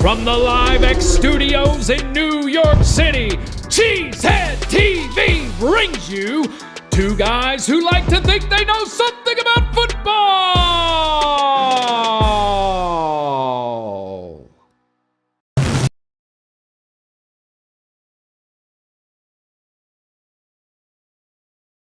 From the Live X Studios in New York City, Cheesehead TV brings you two guys who like to think they know something about football.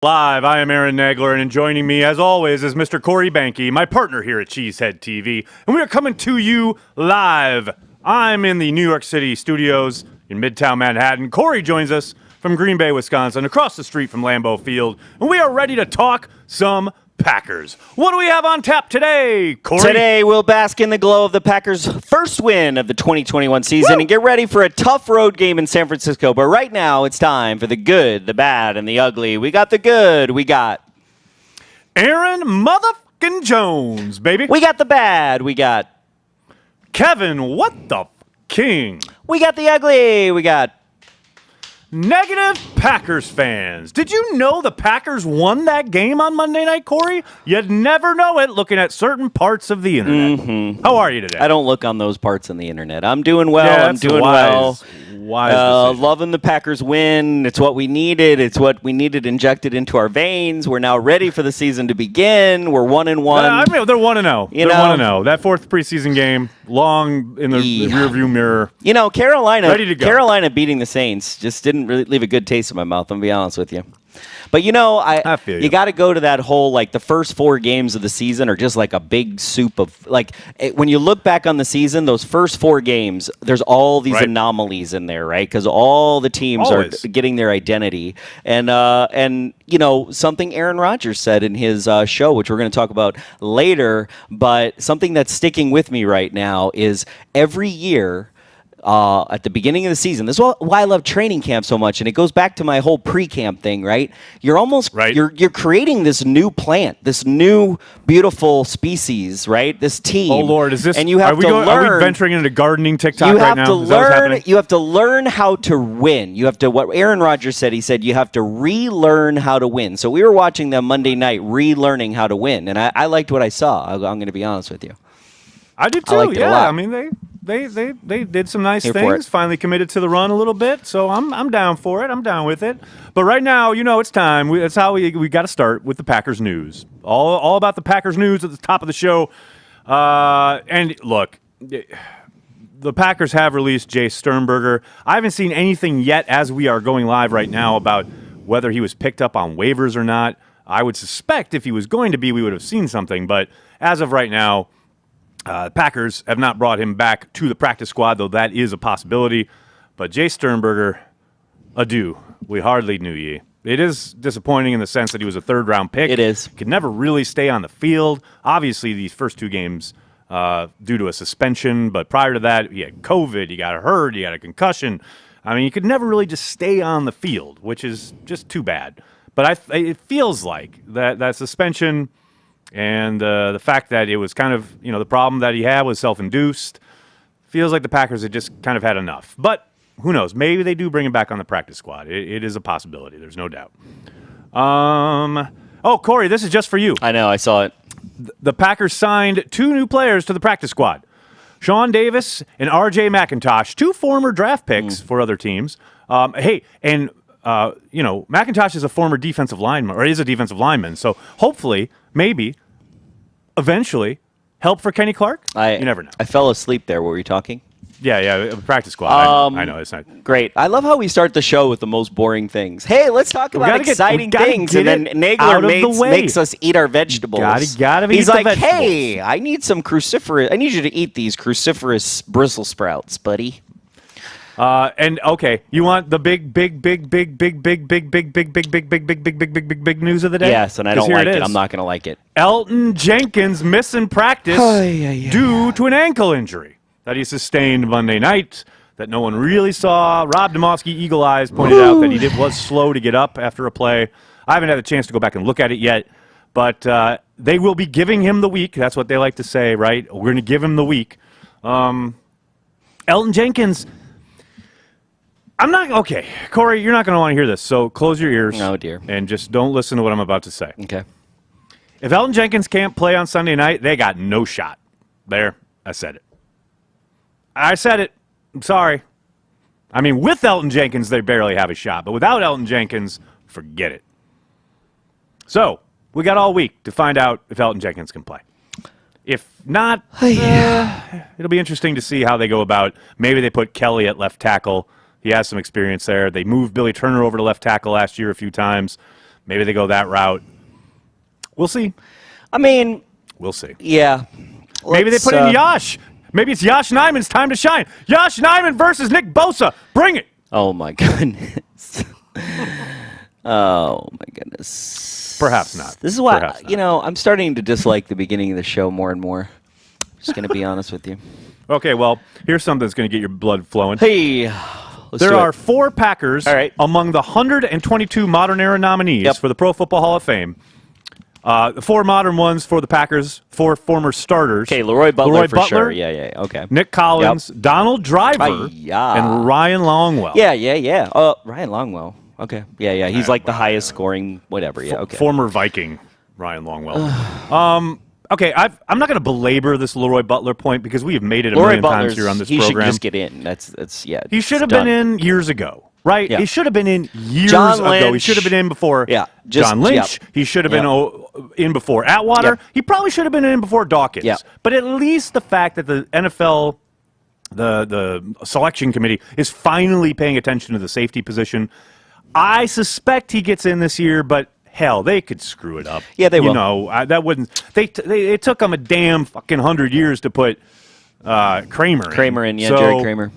Live, I am Aaron Nagler, and joining me, as always, is Mr. Corey Behnke, my partner here at Cheesehead TV, and we are coming to you live. I'm in the New York City studios in Midtown Manhattan. Corey joins us from Green Bay, Wisconsin, across the street from Lambeau Field, and we are ready to talk some Packers. What do we have on tap today, Corey? Today, we'll bask in the glow of the Packers' first win of the 2021 season and get ready for a tough road game in San Francisco. But right now, it's time for the good, the bad, and the ugly. We got the good. We got Aaron motherfucking Jones, baby. We got the bad. We got Kevin, what the king? We got the ugly. We got negative Packers fans. Did you know the Packers won that game on Monday night, Corey? You'd never know it looking at certain parts of the internet. Mm-hmm. How are you today? I don't look on those parts on the internet. I'm doing well. Yeah, I'm doing well. Wise loving the Packers win. It's what we needed. It's what we needed injected into our veins. We're now ready for the season to begin. We're 1-1. I mean, they're 1-0. They're 1-0. That fourth preseason game, long in the rearview mirror. You know, ready to go. Carolina beating the Saints just didn't really leave a good taste in my mouth, I'm going to be honest with you. But, you know, I feel you got to go to that whole, like, the first 4 games of the season are just like a big soup of, like, when you look back on the season, those first 4 games, there's all these anomalies in there, right? Because all the teams are getting their identity. And you know, something Aaron Rodgers said in his show, which we're going to talk about later, but something that's sticking with me right now is every year, at the beginning of the season. This is why I love training camp so much, and it goes back to my whole pre-camp thing, right? You're almost you're creating this new plant, this new beautiful species, right? This team. Oh Lord, is this? And you have to learn. Are we venturing into gardening TikTok right now? You have to learn how to win. You have to. What Aaron Rodgers said. He said you have to relearn how to win. So we were watching them Monday night, relearning how to win, and I liked what I saw. I'm going to be honest with you. I did too. I mean, they did some nice things. Finally committed to the run a little bit, so I'm down for it. I'm down with it. But right now, you know, it's time. That's how we got to start with the Packers news. All about the Packers news at the top of the show. And look, the Packers have released Jay Sternberger. I haven't seen anything yet as we are going live right now about whether he was picked up on waivers or not. I would suspect if he was going to be, we would have seen something. But as of right now, Packers have not brought him back to the practice squad, though that is a possibility. But Jay Sternberger, adieu. We hardly knew ye. It is disappointing in the sense that he was a third-round pick. It is. Could never really stay on the field. Obviously, these first 2 games due to a suspension, but prior to that, he had COVID, he got hurt, he got a concussion. I mean, he could never really just stay on the field, which is just too bad. But it feels like that suspension and the fact that it was kind of, you know, the problem that he had was self-induced. Feels like the Packers had just kind of had enough. But who knows? Maybe they do bring him back on the practice squad. It is a possibility. There's no doubt. Oh, Corey, this is just for you. I know. I saw it. The Packers signed 2 new players to the practice squad. Sean Davis and R.J. Mcintosh, 2 former draft picks for other teams. You know, Mcintosh is a former defensive lineman, or is a defensive lineman. So hopefully, maybe, eventually, help for Kenny Clark? You never know. I fell asleep there. What were you talking? Yeah, practice squad. I know, it's not great. I love how we start the show with the most boring things. Hey, let's talk about exciting things, and then Nagler makes us eat our vegetables. He's like, hey, I need some cruciferous. I need you to eat these cruciferous Brussels sprouts, buddy. And okay, you want the big news of the day? Yes, and I don't like it. I'm not going to like it. Elton Jenkins missing practice due to an ankle injury that he sustained Monday night that no one really saw. Rob Demovsky, Eagle Eyes, pointed out that he was slow to get up after a play. I haven't had a chance to go back and look at it yet, but they will be giving him the week. That's what they like to say, right? We're going to give him the week. Elton Jenkins... Okay, Corey, you're not going to want to hear this, so close your ears. Oh, dear. And just don't listen to what I'm about to say. Okay. If Elton Jenkins can't play on Sunday night, they got no shot. There, I said it. I said it. I'm sorry. I mean, with Elton Jenkins, they barely have a shot. But without Elton Jenkins, forget it. So, we got all week to find out if Elton Jenkins can play. If not, it'll be interesting to see how they go about. Maybe they put Kelly at left tackle. He has some experience there. They moved Billy Turner over to left tackle last year a few times. Maybe they go that route. We'll see. I mean, we'll see. Yeah. Maybe they put in Yash. Maybe it's Yash Nyman's time to shine. Yash Nyman versus Nick Bosa. Bring it. Oh, my goodness. Oh, my goodness. Perhaps not. This is why, I'm starting to dislike the beginning of the show more and more. Just going to be honest with you. Okay, well, here's something that's going to get your blood flowing. Hey, there are 4 Packers among the 122 modern era nominees for the Pro Football Hall of Fame. The 4 modern ones for the Packers, 4 former starters. Okay, Leroy Butler for sure. Yeah, okay. Nick Collins, Donald Driver, and Ryan Longwell. Yeah. Ryan Longwell. Okay. Yeah. He's like the highest scoring, whatever. Yeah, okay. Former Viking, Ryan Longwell. Okay, I'm not going to belabor this Leroy Butler point because we have made it a million times here on this program. He should just get in. That's. He should have been in years ago. Right? Yeah. He should have been in years ago. He should have been in before John Lynch. He should have been in before Atwater. He probably should have been in before Dawkins. But at least the fact that the NFL, the selection committee, is finally paying attention to the safety position. I suspect he gets in this year, but hell, they could screw it up. Yeah, they will. That wouldn't. It took them a damn fucking 100 years to put Kramer in. Jerry Kramer.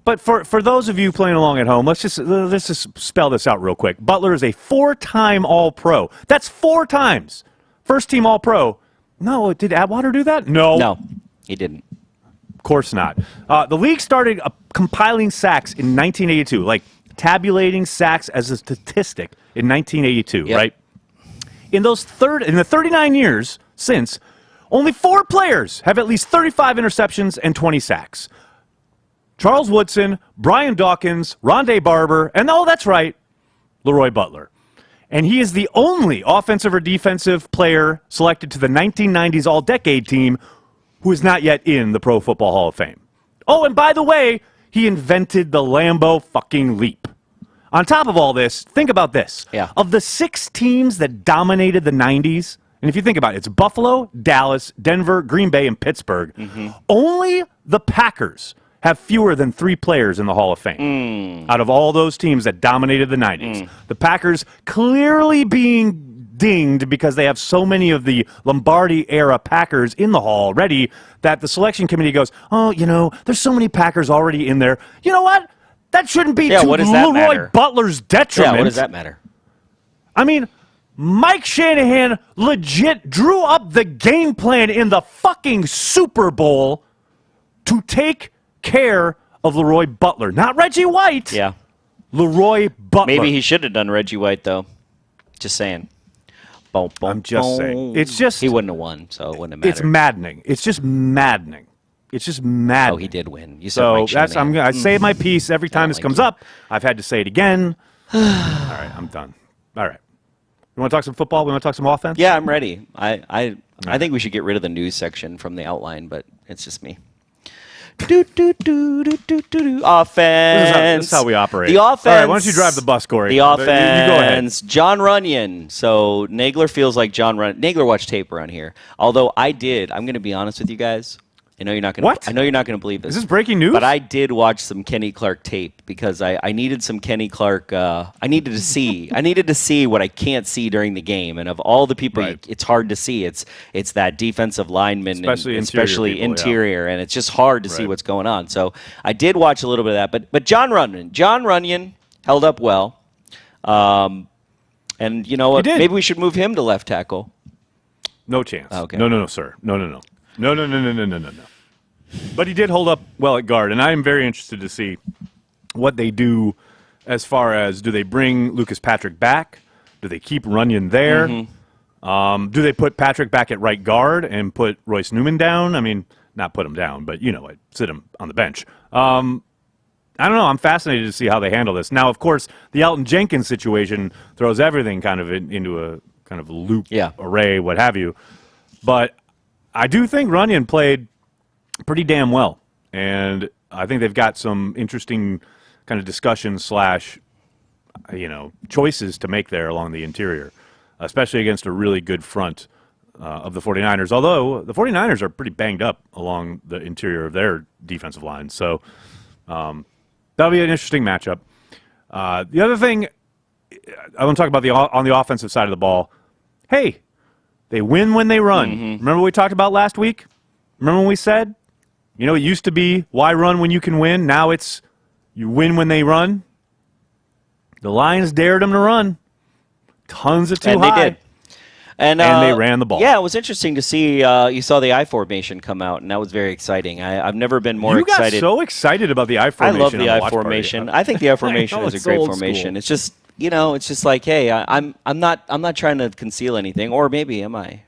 But for those of you playing along at home, let's just spell this out real quick. Butler is a 4-time All-Pro. That's 4 times. First-team All-Pro. No, did Atwater do that? No, he didn't. Of course not. The league started compiling sacks in 1982, like tabulating sacks as a statistic in 1982, right? In the 39 years since, only 4 players have at least 35 interceptions and 20 sacks. Charles Woodson, Brian Dawkins, Rondé Barber, and that's right, Leroy Butler. And he is the only offensive or defensive player selected to the 1990s All-Decade team who is not yet in the Pro Football Hall of Fame. Oh, and by the way, he invented the Lambeau fucking leap. On top of all this, think about this. Of the 6 teams that dominated the 90s, and if you think about it, it's Buffalo, Dallas, Denver, Green Bay, and Pittsburgh. Only the Packers have fewer than 3 players in the Hall of Fame out of all those teams that dominated the 90s. The Packers clearly being dinged because they have so many of the Lombardi-era Packers in the Hall already that the selection committee goes, there's so many Packers already in there. You know what? That shouldn't be to Leroy Butler's detriment. Yeah, what does that matter? I mean, Mike Shanahan legit drew up the game plan in the fucking Super Bowl to take care of Leroy Butler, not Reggie White. Yeah, Leroy Butler. Maybe he should have done Reggie White though. Just saying. I'm just saying. It's just he wouldn't have won, so it wouldn't have mattered. It's maddening. It's just maddening. Oh, he did win. You said Mike Shanahan. I say my piece every time this comes up. I've had to say it again. All right, I'm done. All right. You want to talk some football? We want to talk some offense? Yeah, I'm ready. I think we should get rid of the news section from the outline, but it's just me. Offense. This is how we operate. The offense. All right, why don't you drive the bus, Corey? The offense. You go ahead. John Runyon. So Nagler feels like John Runyon. Nagler watched tape around here. Although I did. I'm going to be honest with you guys. I know you're not going. What? I know you're not going to believe this. Is this breaking news? But I did watch some Kenny Clark tape because I needed some Kenny Clark. I needed to see what I can't see during the game. And of all the people, it's hard to see. It's that defensive lineman, especially interior, and it's just hard to see what's going on. So I did watch a little bit of that. But John Runyon held up well. And you know what? Maybe we should move him to left tackle. No chance. Okay. No, sir. No. But he did hold up well at guard, and I am very interested to see what they do as far as, do they bring Lucas Patrick back? Do they keep Runyon there? Do they put Patrick back at right guard and put Royce Newman down? I mean, not put him down, but sit him on the bench. I don't know. I'm fascinated to see how they handle this. Now, of course, the Elton Jenkins situation throws everything kind of into a kind of loop array, what have you. But I do think Runyon played pretty damn well. and I think they've got some interesting kind of discussion / choices to make there along the interior, especially against a really good front of the 49ers, although the 49ers are pretty banged up along the interior of their defensive line. So that'll be an interesting matchup. The other thing I want to talk about on the offensive side of the ball, hey, they win when they run. Remember what we talked about last week? Remember when we said, it used to be, why run when you can win? Now it's, you win when they run. The Lions dared them to run. Tons of too high. They did. And they ran the ball. Yeah, it was interesting to see. You saw the I formation come out, and that was very exciting. I've never been more excited. You got so excited about the I formation. I love the I formation. I think the I formation is a great formation. School. It's just, it's just like, hey, I'm not trying to conceal anything, or maybe am I?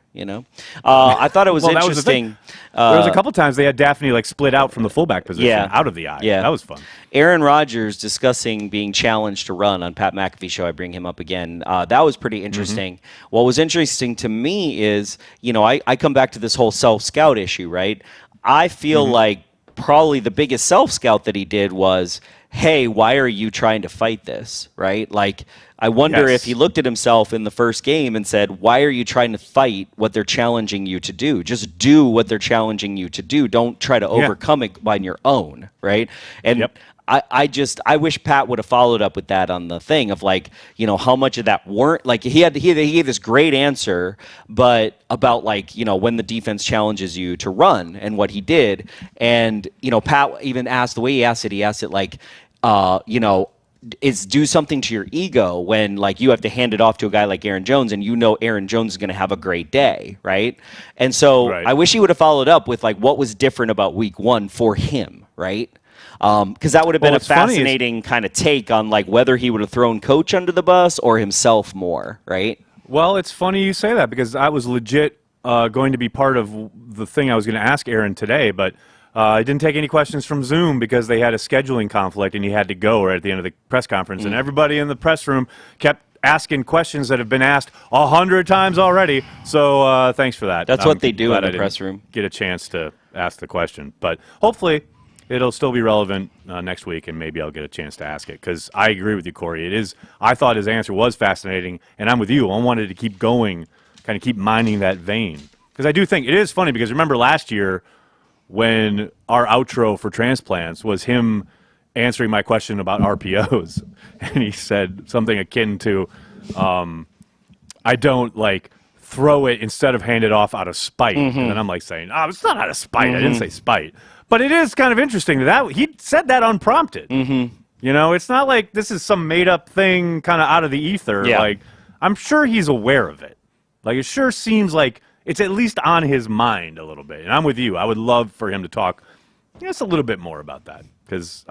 I thought it was interesting. There was a couple times they had Daphne split out from the fullback position out of the eye. Yeah, that was fun. Aaron Rodgers discussing being challenged to run on Pat McAfee show. I bring him up again. That was pretty interesting. What was interesting to me is, I come back to this whole self-scout issue, right? I feel like probably the biggest self-scout that he did was, hey, why are you trying to fight this, right? I wonder if he looked at himself in the first game and said, why are you trying to fight what they're challenging you to do? Just do what they're challenging you to do. Don't try to overcome it on your own, right? And I wish Pat would have followed up with that on the thing of how much of that weren't he gave this great answer, but about when the defense challenges you to run and what he did. And, Pat even asked the way he asked it, is do something to your ego when you have to hand it off to a guy like Aaron Jones and Aaron Jones is going to have a great day, right? And so I wish he would have followed up with what was different about week 1 for him, right? Because that would have been a fascinating kind of take on whether he would have thrown coach under the bus or himself more, right? Well, it's funny you say that because I was legit going to be part of the thing I was going to ask Aaron today, but I didn't take any questions from Zoom because they had a scheduling conflict and he had to go right at the end of the press conference. And everybody in the press room kept asking questions that have been asked 100 times already. So thanks for that. That's what they do in the press room. Get a chance to ask the question. But hopefully it'll still be relevant next week and maybe I'll get a chance to ask it because I agree with you, Corey. I thought his answer was fascinating and I'm with you. I wanted to keep going, kind of keep mining that vein. Because I do think it is funny because remember last year when our outro for Transplants was him answering my question about RPOs. And he said something akin to, I don't throw it instead of hand it off out of spite. And then I'm saying, it's not out of spite. I didn't say spite. But it is kind of interesting that he said that unprompted. It's not like this is some made up thing kind of out of the ether. Yeah. I'm sure he's aware of it. It sure seems like it's at least on his mind a little bit. And I'm with you. I would love for him to talk just a little bit more about that because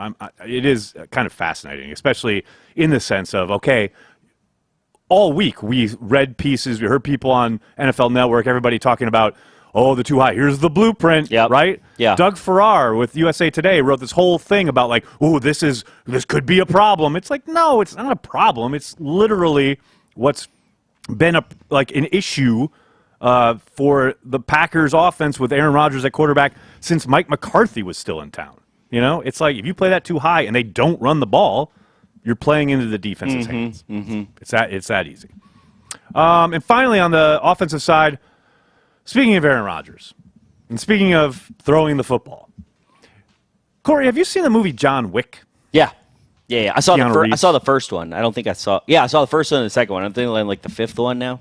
it is kind of fascinating, especially in the sense of, okay, all week we read pieces, we heard people on NFL Network, everybody talking about, the too high. Here's the blueprint, right? Yeah. Doug Farrar with USA Today wrote this whole thing about this could be a problem. It's no, it's not a problem. It's literally what's been an issue for the Packers offense with Aaron Rodgers at quarterback since Mike McCarthy was still in town. It's if you play that too high and they don't run the ball, you're playing into the defense's hands. It's that easy. And finally, on the offensive side, speaking of Aaron Rodgers and speaking of throwing the football, Corey, have you seen the movie John Wick? Yeah. I saw the first one. I don't think I saw. Yeah, I saw the first one and the second one. I'm thinking the fifth one now.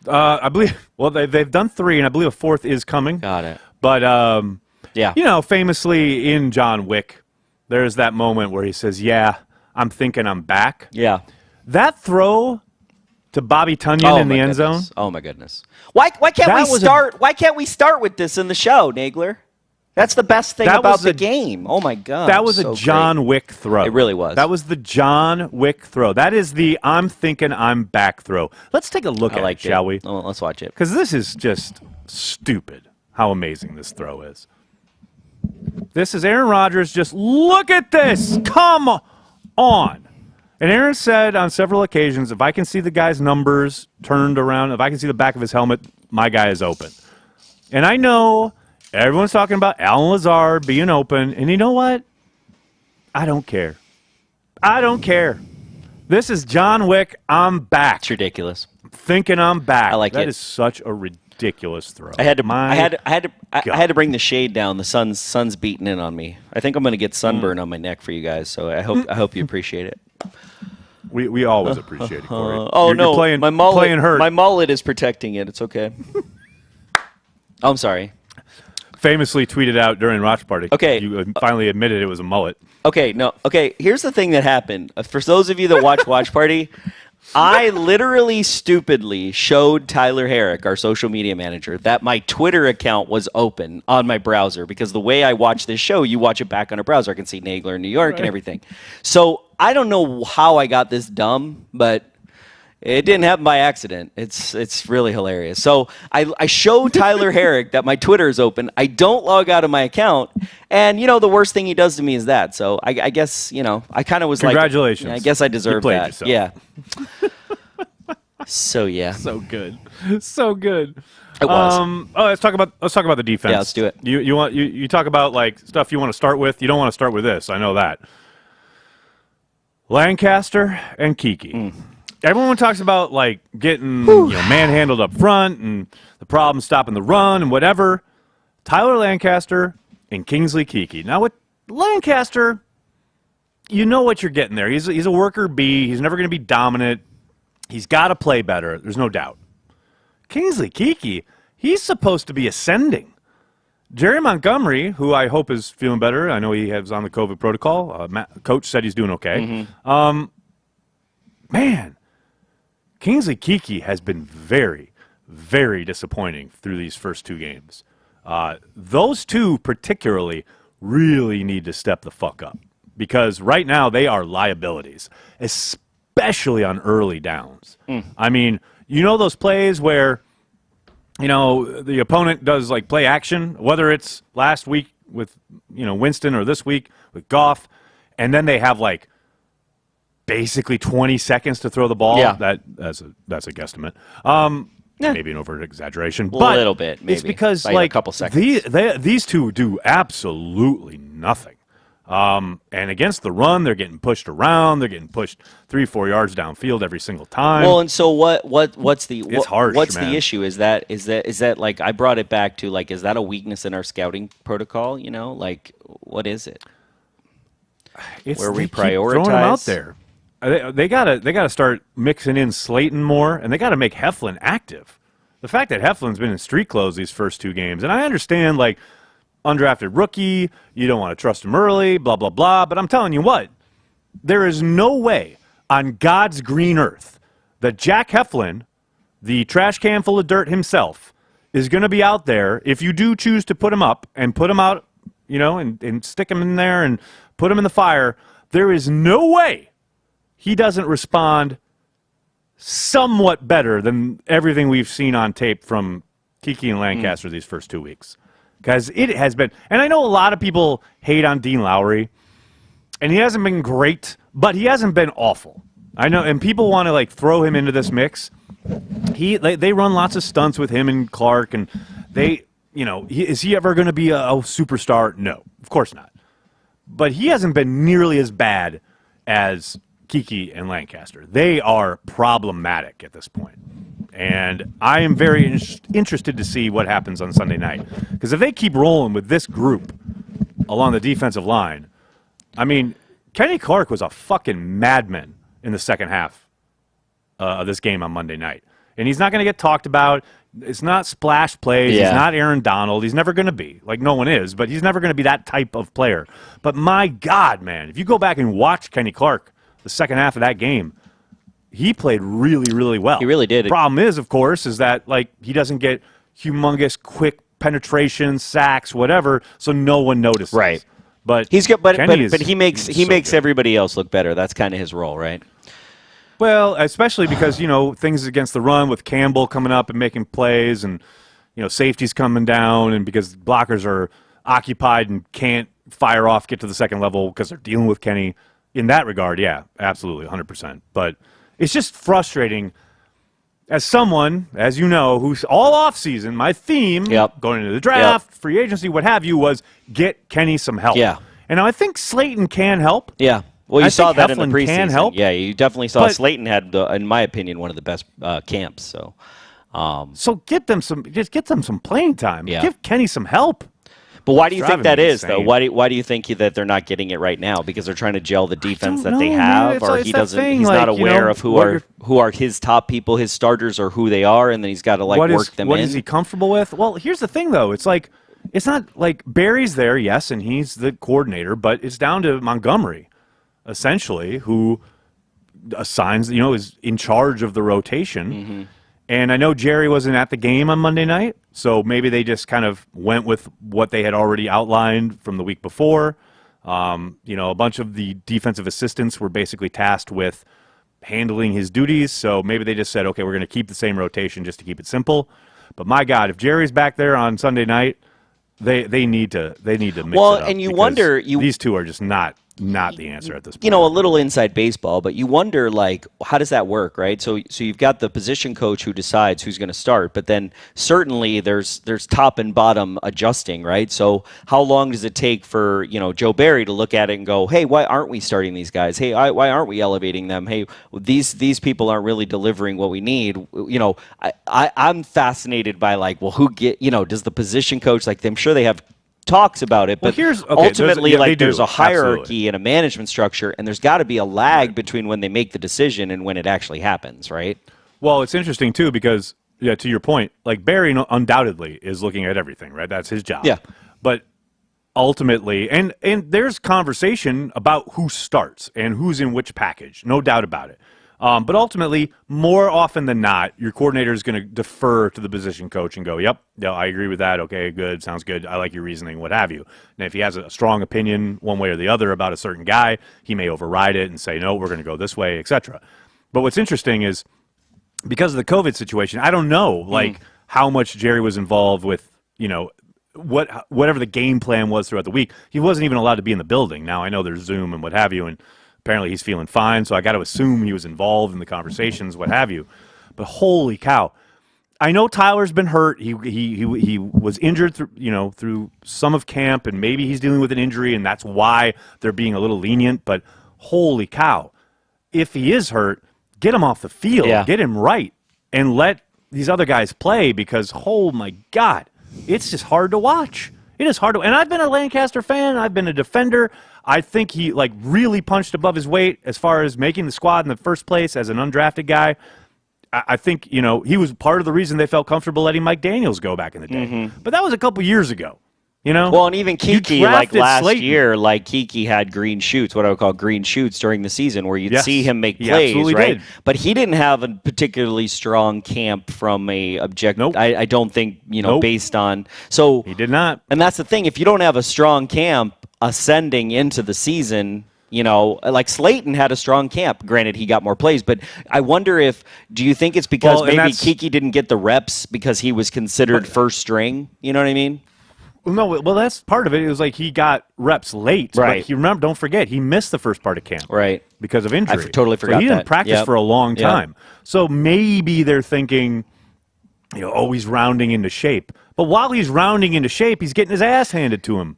I believe. Well, they've done 3, and I believe a 4th is coming. Got it. But famously in John Wick, there's that moment where he says, "Yeah, I'm thinking I'm back." Yeah. That throw to Bobby Tunyon in the end zone. Oh my goodness! Why can't we start with this in the show, Nagler? That's the best thing about the game. Oh, my God. That was a John Wick throw. It really was. That was the John Wick throw. That is the I'm thinking I'm back throw. Let's take a look at it, shall we? Oh, let's watch it. Because this is just stupid how amazing this throw is. This is Aaron Rodgers. Just look at this. Come on. And Aaron said on several occasions, if I can see the guy's numbers turned around, if I can see the back of his helmet, my guy is open. And I know Everyone's talking about Alan Lazard being open, and you know what? I don't care. I don't care. This is John Wick. I'm back. It's ridiculous. Thinking I'm back. I like that. it. That is such a ridiculous throw. I had to bring the shade down. The sun's beating in on me. I think I'm going to get sunburn on my neck for you guys. So I hope you appreciate it. We always appreciate it, Corey. You're playing, my mullet, playing hurt. My mullet is protecting it. It's okay. I'm sorry. Famously tweeted out during Watch Party. Okay. You finally admitted it was a mullet. Okay, no. Okay, here's the thing that happened. For those of you that watch Party, I literally stupidly showed Tyler Herrick, our social media manager, that my Twitter account was open on my browser because the way I watch this show, you watch it back on a browser. I can see Nagler in New York and everything. So I don't know how I got this dumb, but it didn't happen by accident. It's really hilarious. So I show Tyler Herrick that my Twitter is open. I don't log out of my account. And, the worst thing he does to me is that. So I guess, I kind of was Congratulations. I guess I deserve that. Yourself. Yeah. So, yeah. So good. So good. It was. Let's talk about the defense. Yeah, let's do it. You talk about like stuff you want to start with. You don't want to start with this. I know that. Lancaster and Kiki. Everyone talks about like getting manhandled up front and the problem stopping the run and whatever. Tyler Lancaster and Kingsley Kiki. Now with Lancaster, you know what you're getting there. He's a worker bee. He's never going to be dominant. He's got to play better. There's no doubt. Kingsley Kiki, he's supposed to be ascending. Jerry Montgomery, who I hope is feeling better. I know he has on the COVID protocol. Coach said he's doing okay. Man. Kingsley Kiki has been very, very disappointing through these first two games. Those two particularly really need to step the fuck up because right now they are liabilities, especially on early downs. I mean, those plays where, the opponent does like play action, whether it's last week with, Winston or this week with Goff, and then they have like basically 20 seconds to throw the ball. Yeah. That's a guesstimate. Maybe an over-exaggeration. A little bit, maybe. It's because like a couple seconds. These two do absolutely nothing. And against the run, they're getting pushed around. They're getting pushed 3-4 yards downfield every single time. Well, and so what's the it's harsh, what's man. the issue? Is that like I brought it back to like is that a weakness in our scouting protocol? Like what is it? Where we they keep prioritize throwing them out there. They gotta start mixing in Slayton more, and they gotta make Heflin active. The fact that Heflin's been in street clothes these first two games, and I understand like undrafted rookie, you don't want to trust him early, blah blah blah. But I'm telling you what, there is no way on God's green earth that Jack Heflin, the trash can full of dirt himself, is going to be out there if you do choose to put him up and put him out, and stick him in there and put him in the fire. There is no way he doesn't respond somewhat better than everything we've seen on tape from Kiki and Lancaster these first 2 weeks. Because it has been, and I know a lot of people hate on Dean Lowry, and he hasn't been great, but he hasn't been awful. I know, and people want to like throw him into this mix. They run lots of stunts with him and Clark, and is he ever going to be a superstar? No, of course not. But he hasn't been nearly as bad as Kiki and Lancaster. They are problematic at this point. And I am very interested to see what happens on Sunday night. Because if they keep rolling with this group along the defensive line, I mean, Kenny Clark was a fucking madman in the second half of this game on Monday night. And he's not going to get talked about. It's not splash plays. Yeah. He's not Aaron Donald. He's never going to be. Like, no one is. But he's never going to be that type of player. But my God, man, if you go back and watch Kenny Clark the second half of that game, he played really, really well. He really did. The problem is, of course, is that like he doesn't get humongous, quick penetration, sacks, whatever, so no one notices. Right. But he's good. But he makes good. everybody else look better. That's kind of his role, right? Well, especially because things against the run with Campbell coming up and making plays, and safeties coming down, and because blockers are occupied and can't fire off, get to the second level because they're dealing with Kenny. In that regard, yeah, absolutely, 100%. But it's just frustrating as someone, as you know, who's all offseason, my theme going into the draft, free agency, what have you, was get Kenny some help. Yeah. And I think Slayton can help. Yeah. Well, you saw that in the preseason. Can help. Yeah, you definitely saw Slayton had, in my opinion, one of the best camps. So get them some playing time. Yeah. Give Kenny some help. But why do you think that is, though? Why do you think that they're not getting it right now? Because they're trying to gel the defense that they have, or he doesn't? He's not aware of who are his top people, his starters, or who they are, and then he's got to work them in. What is he comfortable with? Well, here's the thing, though. It's not like Barry's there, yes, and he's the coordinator, but it's down to Montgomery, essentially, who assigns, is in charge of the rotation. Mm-hmm. And I know Jerry wasn't at the game on Monday night, so maybe they just kind of went with what they had already outlined from the week before. A bunch of the defensive assistants were basically tasked with handling his duties, so maybe they just said, okay, we're going to keep the same rotation just to keep it simple. But my God, if Jerry's back there on Sunday night, they need to mix it up. And you wonder, these two are just not the answer at this point. A little inside baseball, but you wonder, how does that work, right? So you've got the position coach who decides who's going to start, but then certainly there's top and bottom adjusting, right? So how long does it take for, Joe Barry to look at it and go, hey, why aren't we starting these guys? Hey, why aren't we elevating them? Hey, these people aren't really delivering what we need. I'm fascinated by does the position coach, I'm sure they have talks about it, but ultimately there's a hierarchy and a management structure, and there's got to be a lag between when they make the decision and when it actually happens, right? Well, it's interesting too because to your point, Barry undoubtedly is looking at everything, right? That's his job. Yeah. But ultimately, and there's conversation about who starts and who's in which package, no doubt about it. But ultimately, more often than not, your coordinator is going to defer to the position coach and go, yep, I agree with that. Okay, good, sounds good. I like your reasoning, what have you. And if he has a strong opinion one way or the other about a certain guy, he may override it and say, no, we're going to go this way, etc. But what's interesting is because of the COVID situation, I don't know how much Jerry was involved with, whatever the game plan was throughout the week. He wasn't even allowed to be in the building. Now, I know there's Zoom and what have you, and apparently he's feeling fine, so I got to assume he was involved in the conversations, what have you. But holy cow. I know Tyler's been hurt. He was injured through some of camp, and maybe he's dealing with an injury, and that's why they're being a little lenient. But holy cow. If he is hurt, get him off the field. Yeah. Get him right. And let these other guys play because, oh, my God, it's just hard to watch. It is hard to – and I've been a Lancaster fan. I've been a defender. I think he really punched above his weight as far as making the squad in the first place as an undrafted guy. I think, he was part of the reason they felt comfortable letting Mike Daniels go back in the day. Mm-hmm. But that was a couple years ago. Well, and even Kiki, last year, Kiki had green shoots, what I would call green shoots during the season, where you'd see him make plays, right? Did. But he didn't have a particularly strong camp from a objective. Nope. I don't think, based on. So he did not. And that's the thing. If you don't have a strong camp ascending into the season, Slayton had a strong camp. Granted, he got more plays, but I wonder do you think it's because maybe Kiki didn't get the reps because he was considered first string? You know what I mean? No, that's part of it. It was he got reps late. Right. But don't forget, he missed the first part of camp. Right. Because of injury. I totally forgot that. So he didn't practice for a long time. Yep. So maybe they're thinking, he's rounding into shape. But while he's rounding into shape, he's getting his ass handed to him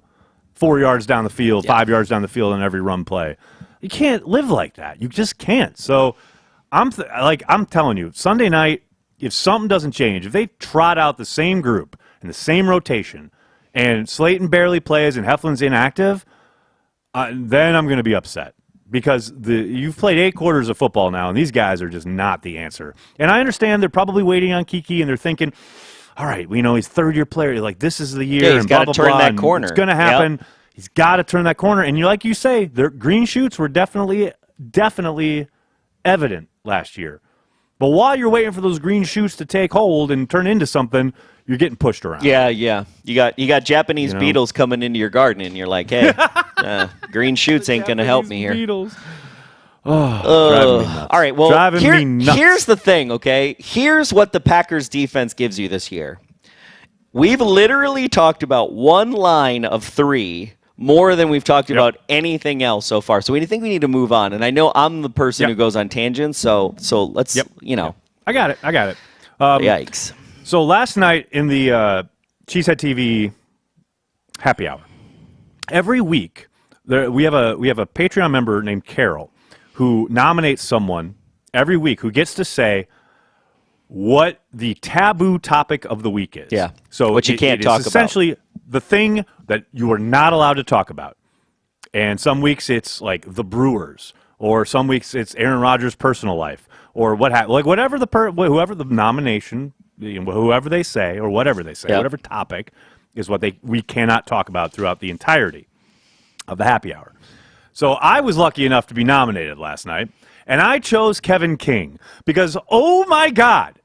4 yards down the field, 5 yards down the field on every run play. You can't live like that. You just can't. So I'm telling you, Sunday night, if something doesn't change, if they trot out the same group and the same rotation, and Slayton barely plays and Heflin's inactive, then I'm going to be upset because you've played 8 quarters of football now, and these guys are just not the answer. And I understand they're probably waiting on Kiki, and they're thinking, all right, he's third-year player. This is the year, he's got to turn that corner. It's going to happen. Yep. He's got to turn that corner. And like you say, their green shoots were definitely evident last year. But while you're waiting for those green shoots to take hold and turn into something, you're getting pushed around. Yeah. You got Japanese beetles coming into your garden, and you're like, hey, green shoots ain't going to help me here. Beetles. All right, well, here's the thing, okay? Here's what the Packers defense gives you this year. We've literally talked about one line of 3 more than we've talked about anything else so far. So we think we need to move on. And I know I'm the person who goes on tangents, so let's, I I got it. Yikes. So last night in the Cheesehead TV happy hour, every week we have a Patreon member named Carol who nominates someone every week who gets to say what the taboo topic of the week is. Yeah. So what you can't talk about. Essentially the thing that you are not allowed to talk about. And some weeks it's like the Brewers, or some weeks it's Aaron Rodgers' personal life, or whatever whoever the nomination, whoever they say, or whatever they say, whatever topic is what we cannot talk about throughout the entirety of the happy hour. So I was lucky enough to be nominated last night, and I chose Kevin King because, oh my God,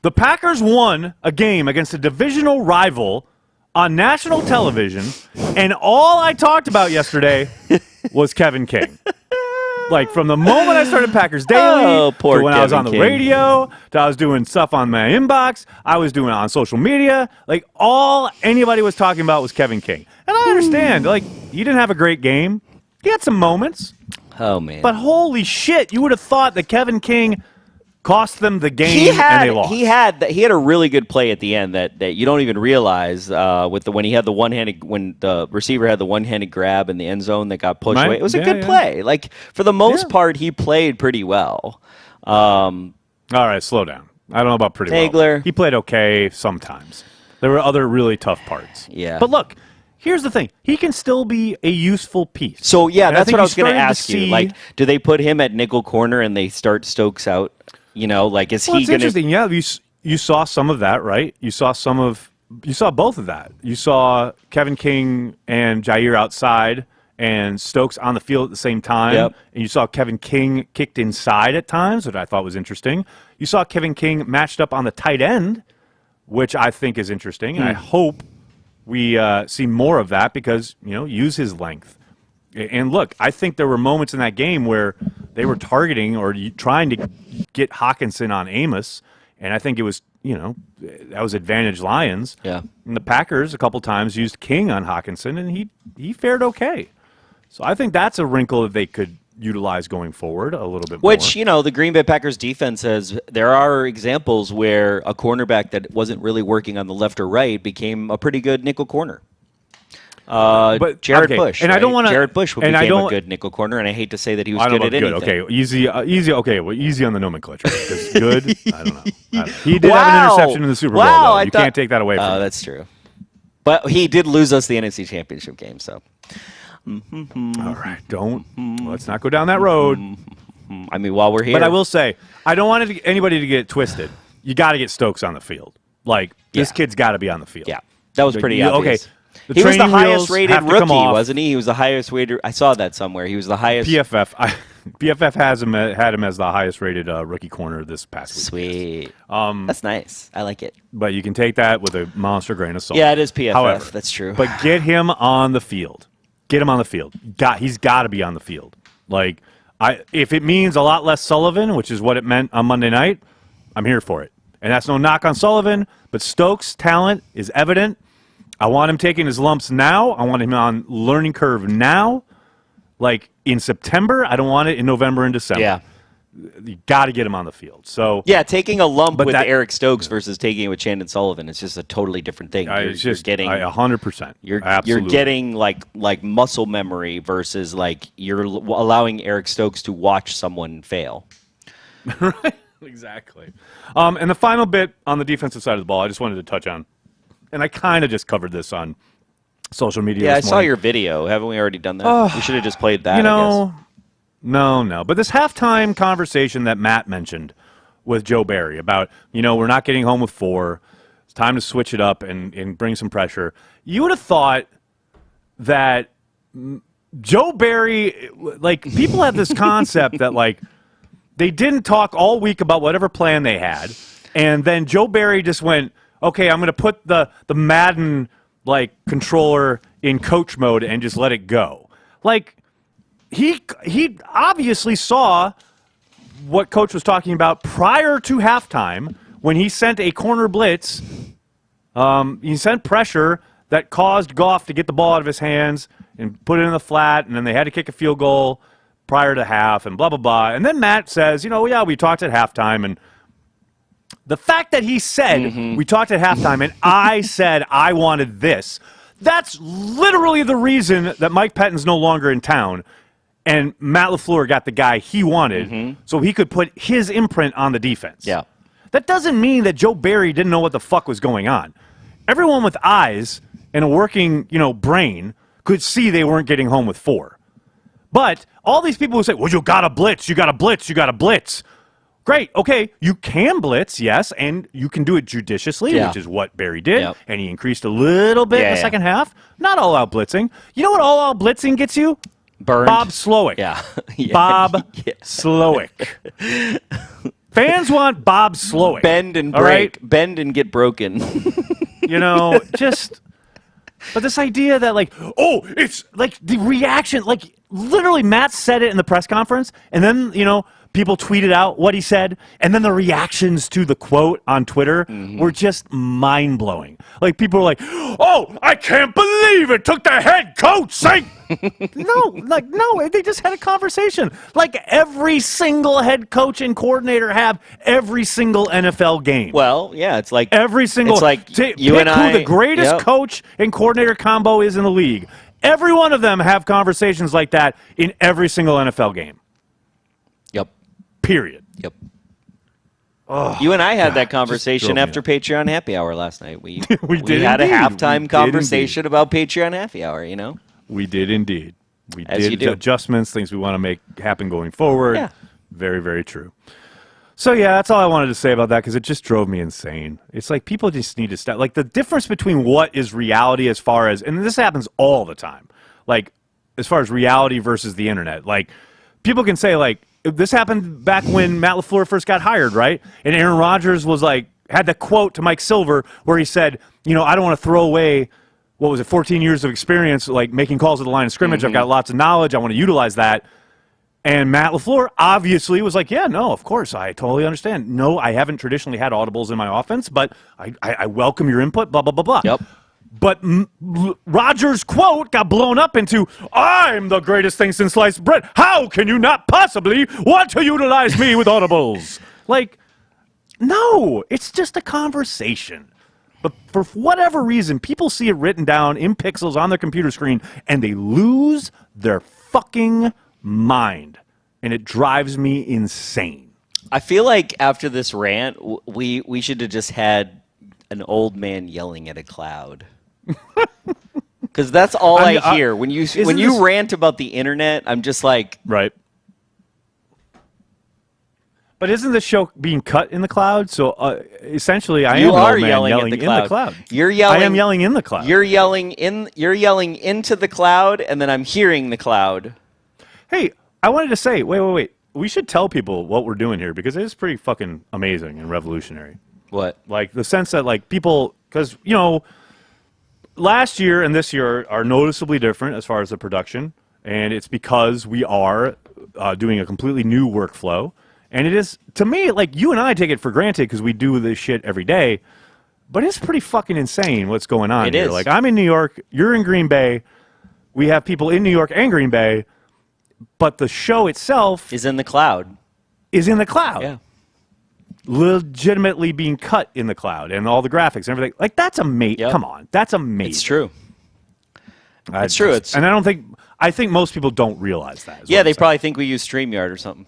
the Packers won a game against a divisional rival on national television, and all I talked about yesterday was Kevin King. Like, from the moment I started Packers Daily, to when I was on the radio, to I was doing stuff on my inbox, I was doing it on social media, like, all anybody was talking about was Kevin King. And I understand, like, he didn't have a great game. He had some moments. Oh, man. But holy shit, you would have thought that Kevin King cost them the game and they lost. He had a really good play at the end that you don't even realize when the receiver had the one-handed grab in the end zone that got pushed away. It was a good play. Like, for the most part, he played pretty well. All right, slow down. I don't know about pretty Nagler. well. He played okay sometimes. There were other really tough parts. Yeah. But look, here's the thing. He can still be a useful piece. So, yeah, that's what I was going to ask you. Like, do they put him at nickel corner and they start Stokes out? You know, like, is he going to... interesting. Yeah, you saw some of that, right? You saw both of that. You saw Kevin King and Jair outside and Stokes on the field at the same time. Yep. And you saw Kevin King kicked inside at times, which I thought was interesting. You saw Kevin King matched up on the tight end, which I think is interesting. And I hope we see more of that because, use his length. And look, I think there were moments in that game where they were targeting or trying to get Hawkinson on Amos, and I think it was, that was advantage Lions. Yeah. And the Packers a couple times used King on Hawkinson, and he fared okay. So I think that's a wrinkle that they could utilize going forward a little bit more. Which, the Green Bay Packers defense there are examples where a cornerback that wasn't really working on the left or right became a pretty good nickel corner. But Jared Bush, and right? I don't want to. Jared Bush became a good nickel corner, and I hate to say that he was good at anything. Okay, easy. Okay, well, easy on the nomenclature. Because good, I don't know. He did have an interception in the Super Bowl. Though. You can't take that away from him. Oh, that's true. But he did lose us the NFC Championship game. So, all right, let's not go down that road. I mean, while we're here, but I will say, I don't want anybody to get twisted. You got to get Stokes on the field. Like this kid's got to be on the field. Yeah, that was pretty obvious. Okay. He was the highest-rated rookie, wasn't he? He was the highest-rated. I saw that somewhere. He was the highest. PFF had him as the highest-rated rookie corner this past week. Sweet. That's nice. I like it. But you can take that with a monster grain of salt. Yeah, it is PFF. However, that's true. But get him on the field. Get him on the field. He's got to be on the field. Like, if it means a lot less Sullivan, which is what it meant on Monday night, I'm here for it. And that's no knock on Sullivan, but Stokes' talent is evident. I want him taking his lumps now. I want him on learning curve now. Like in September, I don't want it in November and December. Yeah. You got to get him on the field. So yeah, taking a lump with Eric Stokes versus taking it with Chandon Sullivan is just a totally different thing. You're getting 100%. You're getting like muscle memory versus like you're allowing Eric Stokes to watch someone fail. Right. Exactly. And the final bit on the defensive side of the ball, I just wanted to touch on. And I kind of just covered this on social media. Yeah, this I morning. saw your video. Haven't we already done that? We should have just played that. No. But this halftime conversation that Matt mentioned with Joe Barry about, we're not getting home with 4. It's time to switch it up and bring some pressure. You would have thought that Joe Barry, like, people have this concept that, like, they didn't talk all week about whatever plan they had, and then Joe Barry just went, okay, I'm going to put the Madden controller in coach mode and just let it go. Like he obviously saw what coach was talking about prior to halftime when he sent a corner blitz. He sent pressure that caused Goff to get the ball out of his hands and put it in the flat, and then they had to kick a field goal prior to half and blah, blah, blah. And then Matt says, we talked at halftime, and The fact that he said, we talked at halftime, and I said I wanted this, that's literally the reason that Mike Pettine's no longer in town, and Matt LaFleur got the guy he wanted so he could put his imprint on the defense. Yeah. That doesn't mean that Joe Barry didn't know what the fuck was going on. Everyone with eyes and a working, brain could see they weren't getting home with 4. But all these people who say, well, you got to blitz, you got to blitz, you got to blitz. Great. Okay, you can blitz, yes, and you can do it judiciously, which is what Barry did, and he increased a little bit in the second half. Not all-out blitzing. You know what all-out blitzing gets you? Burned. Bob Slowick. Yeah. Bob Slowick. Fans want Bob Slowick. Bend and break. Right? Bend and get broken. But this idea that, it's like the reaction, literally Matt said it in the press conference, and then, people tweeted out what he said, and then the reactions to the quote on Twitter were just mind-blowing. People were like, oh, I can't believe it took the head coach saying... No, they just had a conversation. Every single head coach and coordinator have every single NFL game. Well, yeah, it's like... Every single... It's like you pick and I... who the greatest coach and coordinator combo is in the league. Every one of them have conversations like that in every single NFL game. Yep. Period. Yep. Oh, you and I had that conversation after Patreon Happy Hour last night. We had a halftime conversation about Patreon Happy Hour, We did indeed. We As did adjustments, things we want to make happen going forward. Yeah. Very, very true. So, yeah, that's all I wanted to say about that because it just drove me insane. It's like people just need to stop. The difference between what is reality as far as, and this happens all the time, as far as reality versus the internet. People can say, this happened back when Matt LaFleur first got hired, right? And Aaron Rodgers was had the quote to Mike Silver where he said, I don't want to throw away, 14 years of experience, making calls at the line of scrimmage. I've got lots of knowledge. I want to utilize that. And Matt LaFleur obviously was yeah, no, of course. I totally understand. No, I haven't traditionally had audibles in my offense, but I welcome your input, blah, blah, blah, blah. Yep. But Rodgers' quote got blown up into, I'm the greatest thing since sliced bread. How can you not possibly want to utilize me with audibles? No, it's just a conversation. But for whatever reason, people see it written down in pixels on their computer screen, and they lose their fucking mind. And it drives me insane. I feel like after this rant, we should have just had an old man yelling at a cloud. Because that's all I hear. When you rant about the internet, I'm just Right. But isn't the show being cut in the cloud? So essentially, I am an old man yelling in the cloud. You're yelling. I am yelling in the cloud. You're yelling into the cloud, and then I'm hearing the cloud. Hey, I wanted to say, wait. We should tell people what we're doing here because it is pretty fucking amazing and revolutionary. What? The sense that people, because last year and this year are noticeably different as far as the production, and it's because we are doing a completely new workflow. And it is, to me, you and I take it for granted because we do this shit every day, but it's pretty fucking insane what's going on here. Is. I'm in New York, you're in Green Bay, we have people in New York and Green Bay, but the show itself is in the cloud. Yeah. Legitimately being cut in the cloud and all the graphics and everything. That's amazing. Yep. Come on. That's amazing. It's true. It's true. And I think most people don't realize that. Yeah, they probably think we use StreamYard or something.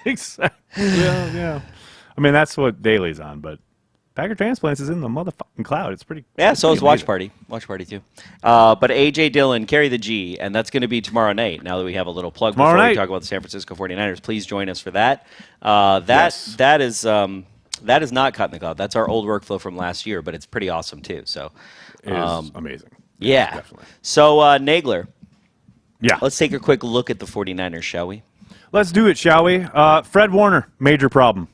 Exactly. Yeah. I mean, that's what Daly's on, but Packer Transplants is in the motherfucking cloud. It's pretty. Yeah, so is Watch Party. Watch Party too. But AJ Dillon, carry the G, and that's going to be tomorrow night. Now that we have a little plug before we talk about the San Francisco 49ers, please join us for that. That is not cut in the cloud. That's our old workflow from last year, but it's pretty awesome too. So it is amazing. Yeah. Definitely. So Nagler. Yeah. Let's take a quick look at the 49ers, shall we? Let's do it, shall we? Fred Warner, major problem.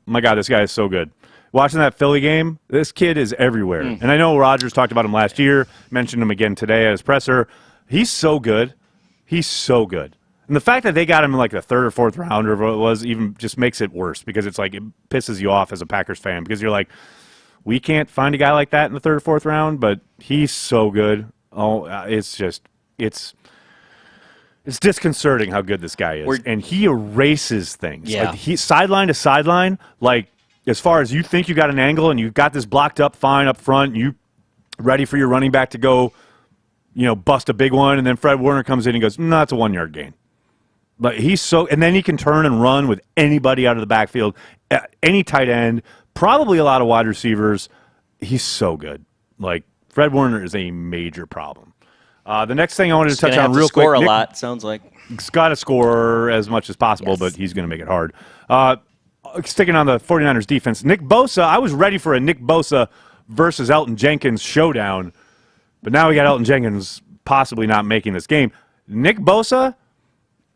My God, this guy is so good. Watching that Philly game, this kid is everywhere. And I know Rodgers talked about him last year, mentioned him again today at his presser. He's so good. He's so good. And the fact that they got him in the third or fourth round or whatever it was even just makes it worse because it's it pisses you off as a Packers fan because you're we can't find a guy like that in the third or fourth round, but he's so good. Oh, it's disconcerting how good this guy is. And he erases things. Yeah. He sideline to sideline, as far as you think you got an angle and you've got this blocked up fine up front, you ready for your running back to go, bust a big one, and then Fred Warner comes in and goes, no, it's a 1 yard gain. But and then he can turn and run with anybody out of the backfield, any tight end, probably a lot of wide receivers. He's so good. Like, Fred Warner is a major problem. The next thing I wanted to touch on real quick. Score a lot, sounds like. He's got to score as much as possible, but he's going to make it hard. Sticking on the 49ers defense, Nick Bosa, I was ready for a Nick Bosa versus Elton Jenkins showdown, but now we got Elton Jenkins possibly not making this game. Nick Bosa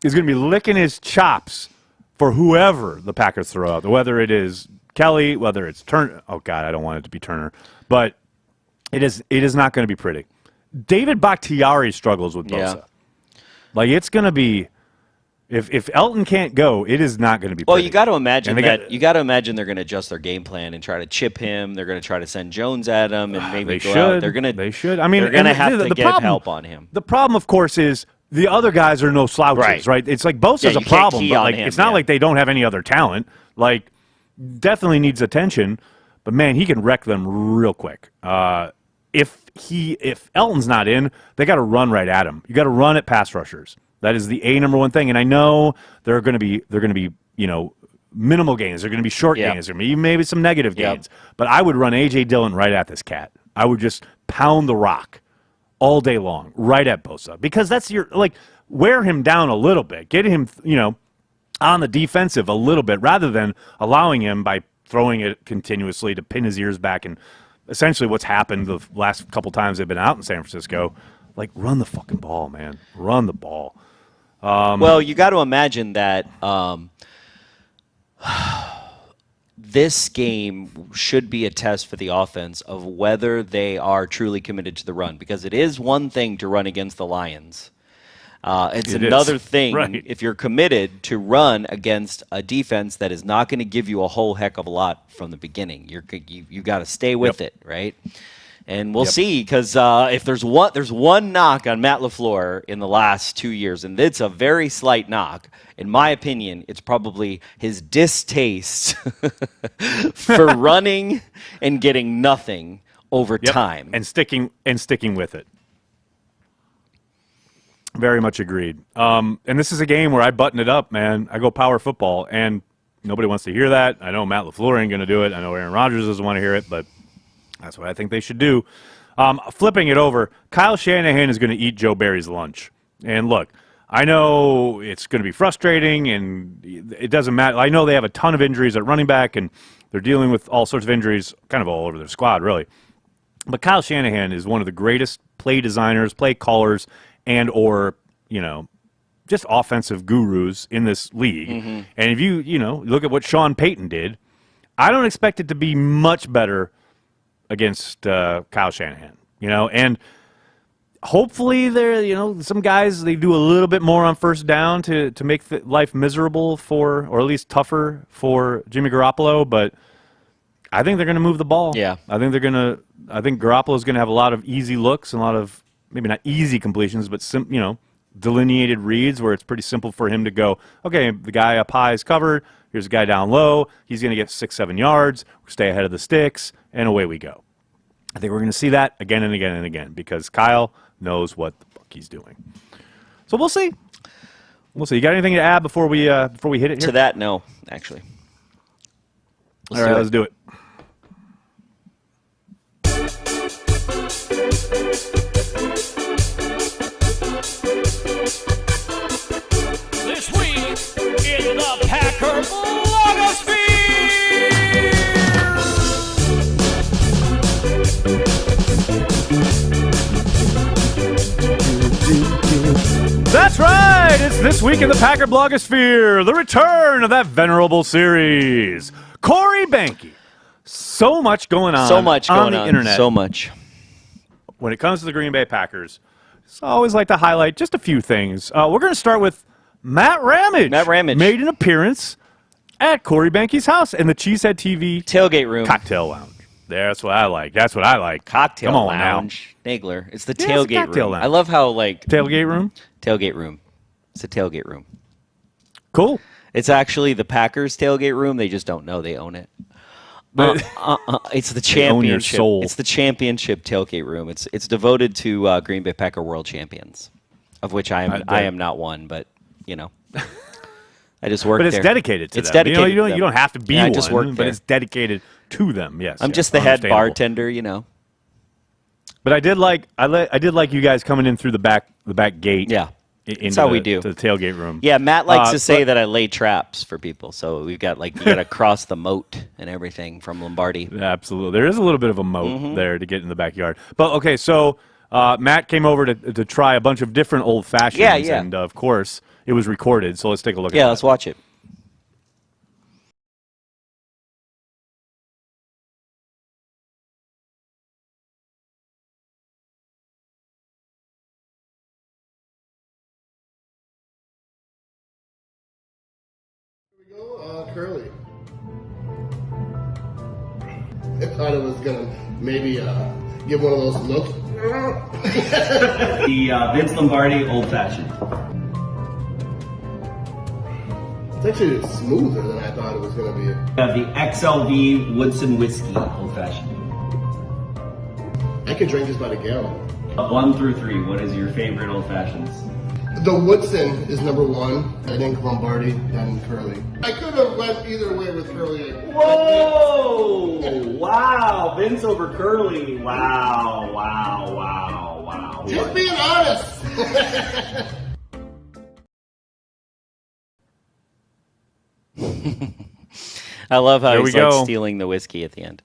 is going to be licking his chops for whoever the Packers throw out, whether it is Kelly, whether it's Turner. Oh, God, I don't want it to be Turner. But it is not going to be pretty. David Bakhtiari struggles with Bosa. Yeah. Like, it's going to be if Elton can't go, it is not going to be pretty. Well, you got to imagine they're going to adjust their game plan and try to chip him. They're going to try to send Jones at him and maybe go out. They should. I mean, they're going to have to get help on him. The problem, of course, is the other guys are no slouches, right? It's like Bosa's a problem, but it's not like they don't have any other talent. Like, definitely needs attention, but man, he can wreck them real quick. If Elton's not in, they got to run right at him. You got to run at pass rushers. That is the number one thing. And I know they're going to be minimal gains. They're going to be short gains. They're going to be maybe some negative gains. But I would run A.J. Dillon right at this cat. I would just pound the rock all day long right at Bosa, because that's wear him down a little bit, get him on the defensive a little bit, rather than allowing him by throwing it continuously to pin his ears back. And essentially what's happened the last couple times they've been out in San Francisco, run the fucking ball, man. Run the ball. Well, you got to imagine that this game should be a test for the offense of whether they are truly committed to the run, because it is one thing to run against the Lions. It's another thing if you're committed to run against a defense that is not going to give you a whole heck of a lot from the beginning. You got to stay with it, right? And we'll see, because if there's one knock on Matt LaFleur in the last 2 years, and it's a very slight knock, in my opinion, it's probably his distaste for running and getting nothing over time and sticking with it. Very much agreed. And this is a game where I button it up, man. I go power football, and nobody wants to hear that. I know Matt LaFleur ain't going to do it. I know Aaron Rodgers doesn't want to hear it, but that's what I think they should do. Flipping it over, Kyle Shanahan is going to eat Joe Barry's lunch. And look, I know it's going to be frustrating, and it doesn't matter. I know they have a ton of injuries at running back, and they're dealing with all sorts of injuries kind of all over their squad, really. But Kyle Shanahan is one of the greatest play designers, play callers, and or just offensive gurus in this league. Mm-hmm. And if you look at what Sean Payton did, I don't expect it to be much better against Kyle Shanahan. And hopefully there some guys, they do a little bit more on first down to make life miserable or at least tougher for Jimmy Garoppolo, but I think they're going to move the ball. Yeah. I think Garoppolo's going to have a lot of easy looks and a lot of maybe not easy completions, but delineated reads where it's pretty simple for him to go, okay, the guy up high is covered. Here's a guy down low. He's going to get 6-7 yards. Stay ahead of the sticks, and away we go. I think we're going to see that again and again and again because Kyle knows what the fuck he's doing. So we'll see. We'll see. You got anything to add before we hit it here? To that, no, actually. All right, let's do it. This week in the Packer blogosphere. That's right. It's This Week in the Packer blogosphere, the return of that venerable series. Corey Behnke. So much going on. On the internet. So much. When it comes to the Green Bay Packers, I always like to highlight just a few things. We're going to start with Matt Ramage. Matt Ramage made an appearance at Corey Behnke's house in the Cheesehead TV tailgate room. Cocktail lounge. That's what I like. Cocktail lounge. Nagler. It's the tailgate room. Lounge. I love how tailgate room? Tailgate room. It's a tailgate room. Cool. It's actually the Packers tailgate room. They just don't know they own it. It's the championship. It's the championship tailgate room. It's devoted to Green Bay Packer World Champions, of which I am not one, but I just work there. But it's dedicated to them. Dedicated. You don't have to be one, just work but it's dedicated to them. Yes, I'm just the head bartender. But I did like you guys coming in through the back gate. Yeah. That's how we do. To the tailgate room. Yeah, Matt likes to say that I lay traps for people. So we've got you got to cross the moat and everything from Lombardi. Yeah, absolutely. There is a little bit of a moat there to get in the backyard. But okay, so Matt came over to try a bunch of different old fashions. Yeah. And of course, it was recorded. So let's take a look at it. Yeah, let's watch it. Curly. I thought it was gonna maybe give one of those looks. The Vince Lombardi Old Fashioned. It's actually smoother than I thought it was gonna be. The XLV Woodson Whiskey Old Fashioned. I could drink just about a gallon. 1 through 3. What is your favorite Old Fashions? The Woodson is number 1. I think Lombardi, then Curly. I could have went either way with Curly. Whoa! Wow! Vince over Curly. Wow! Just being honest. I love how he's stealing the whiskey at the end.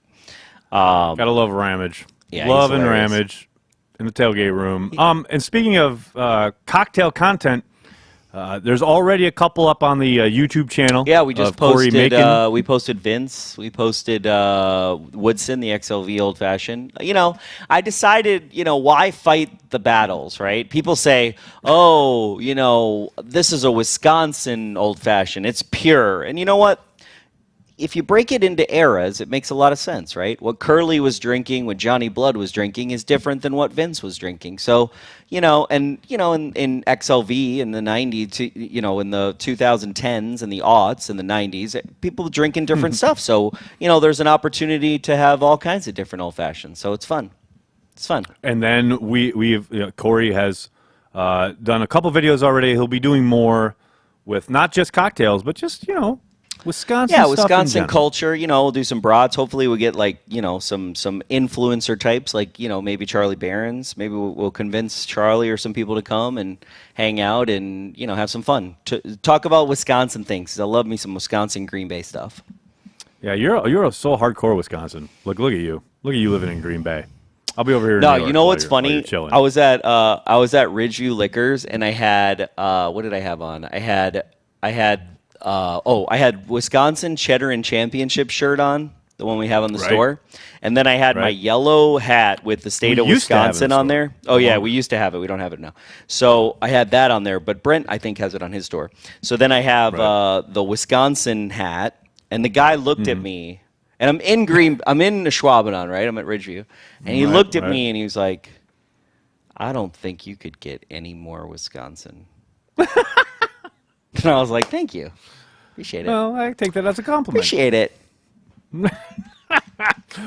Gotta love Ramage. Yeah, love and Ramage. In the tailgate room. And speaking of cocktail content, there's already a couple up on the YouTube channel. Yeah, we just posted. We posted Vince. We posted Woodson, the XLV Old Fashioned. I decided, why fight the battles, right? People say, oh, this is a Wisconsin Old Fashioned. It's pure. And you know what? If you break it into eras, it makes a lot of sense, right? What Curly was drinking, what Johnny Blood was drinking is different than what Vince was drinking. So, in XLV in the 90s, in the 2010s and the aughts in the 90s, people drinking different stuff. So, there's an opportunity to have all kinds of different old fashions. So it's fun. It's fun. And then Corey has done a couple videos already. He'll be doing more with not just cocktails, but just, Wisconsin stuff Wisconsin culture, we'll do some brats. Hopefully we'll get some influencer types maybe Charlie Barron's. Maybe we'll convince Charlie or some people to come and hang out and, have some fun. To talk about Wisconsin things. 'Cause I love me some Wisconsin Green Bay stuff. Yeah, you're so hardcore Wisconsin. Look at you. Look at you living in Green Bay. I'll be over here in No, New York you know what's funny? Chilling. I was at Ridgeview Liquors and I had what did I have on? I had Wisconsin Cheddar and Championship shirt on, the one we have on the store. And then I had my yellow hat with the state of Wisconsin on there. Oh, yeah, we used to have it. We don't have it now. So I had that on there, but Brent, I think, has it on his store. So then I have the Wisconsin hat, and the guy looked at me, and I'm in Schwabenon, right? I'm at Ridgeview. And he looked at me, and he was like, I don't think you could get any more Wisconsin. And I was like, thank you. Appreciate it. Well, I take that as a compliment. Appreciate it. Well,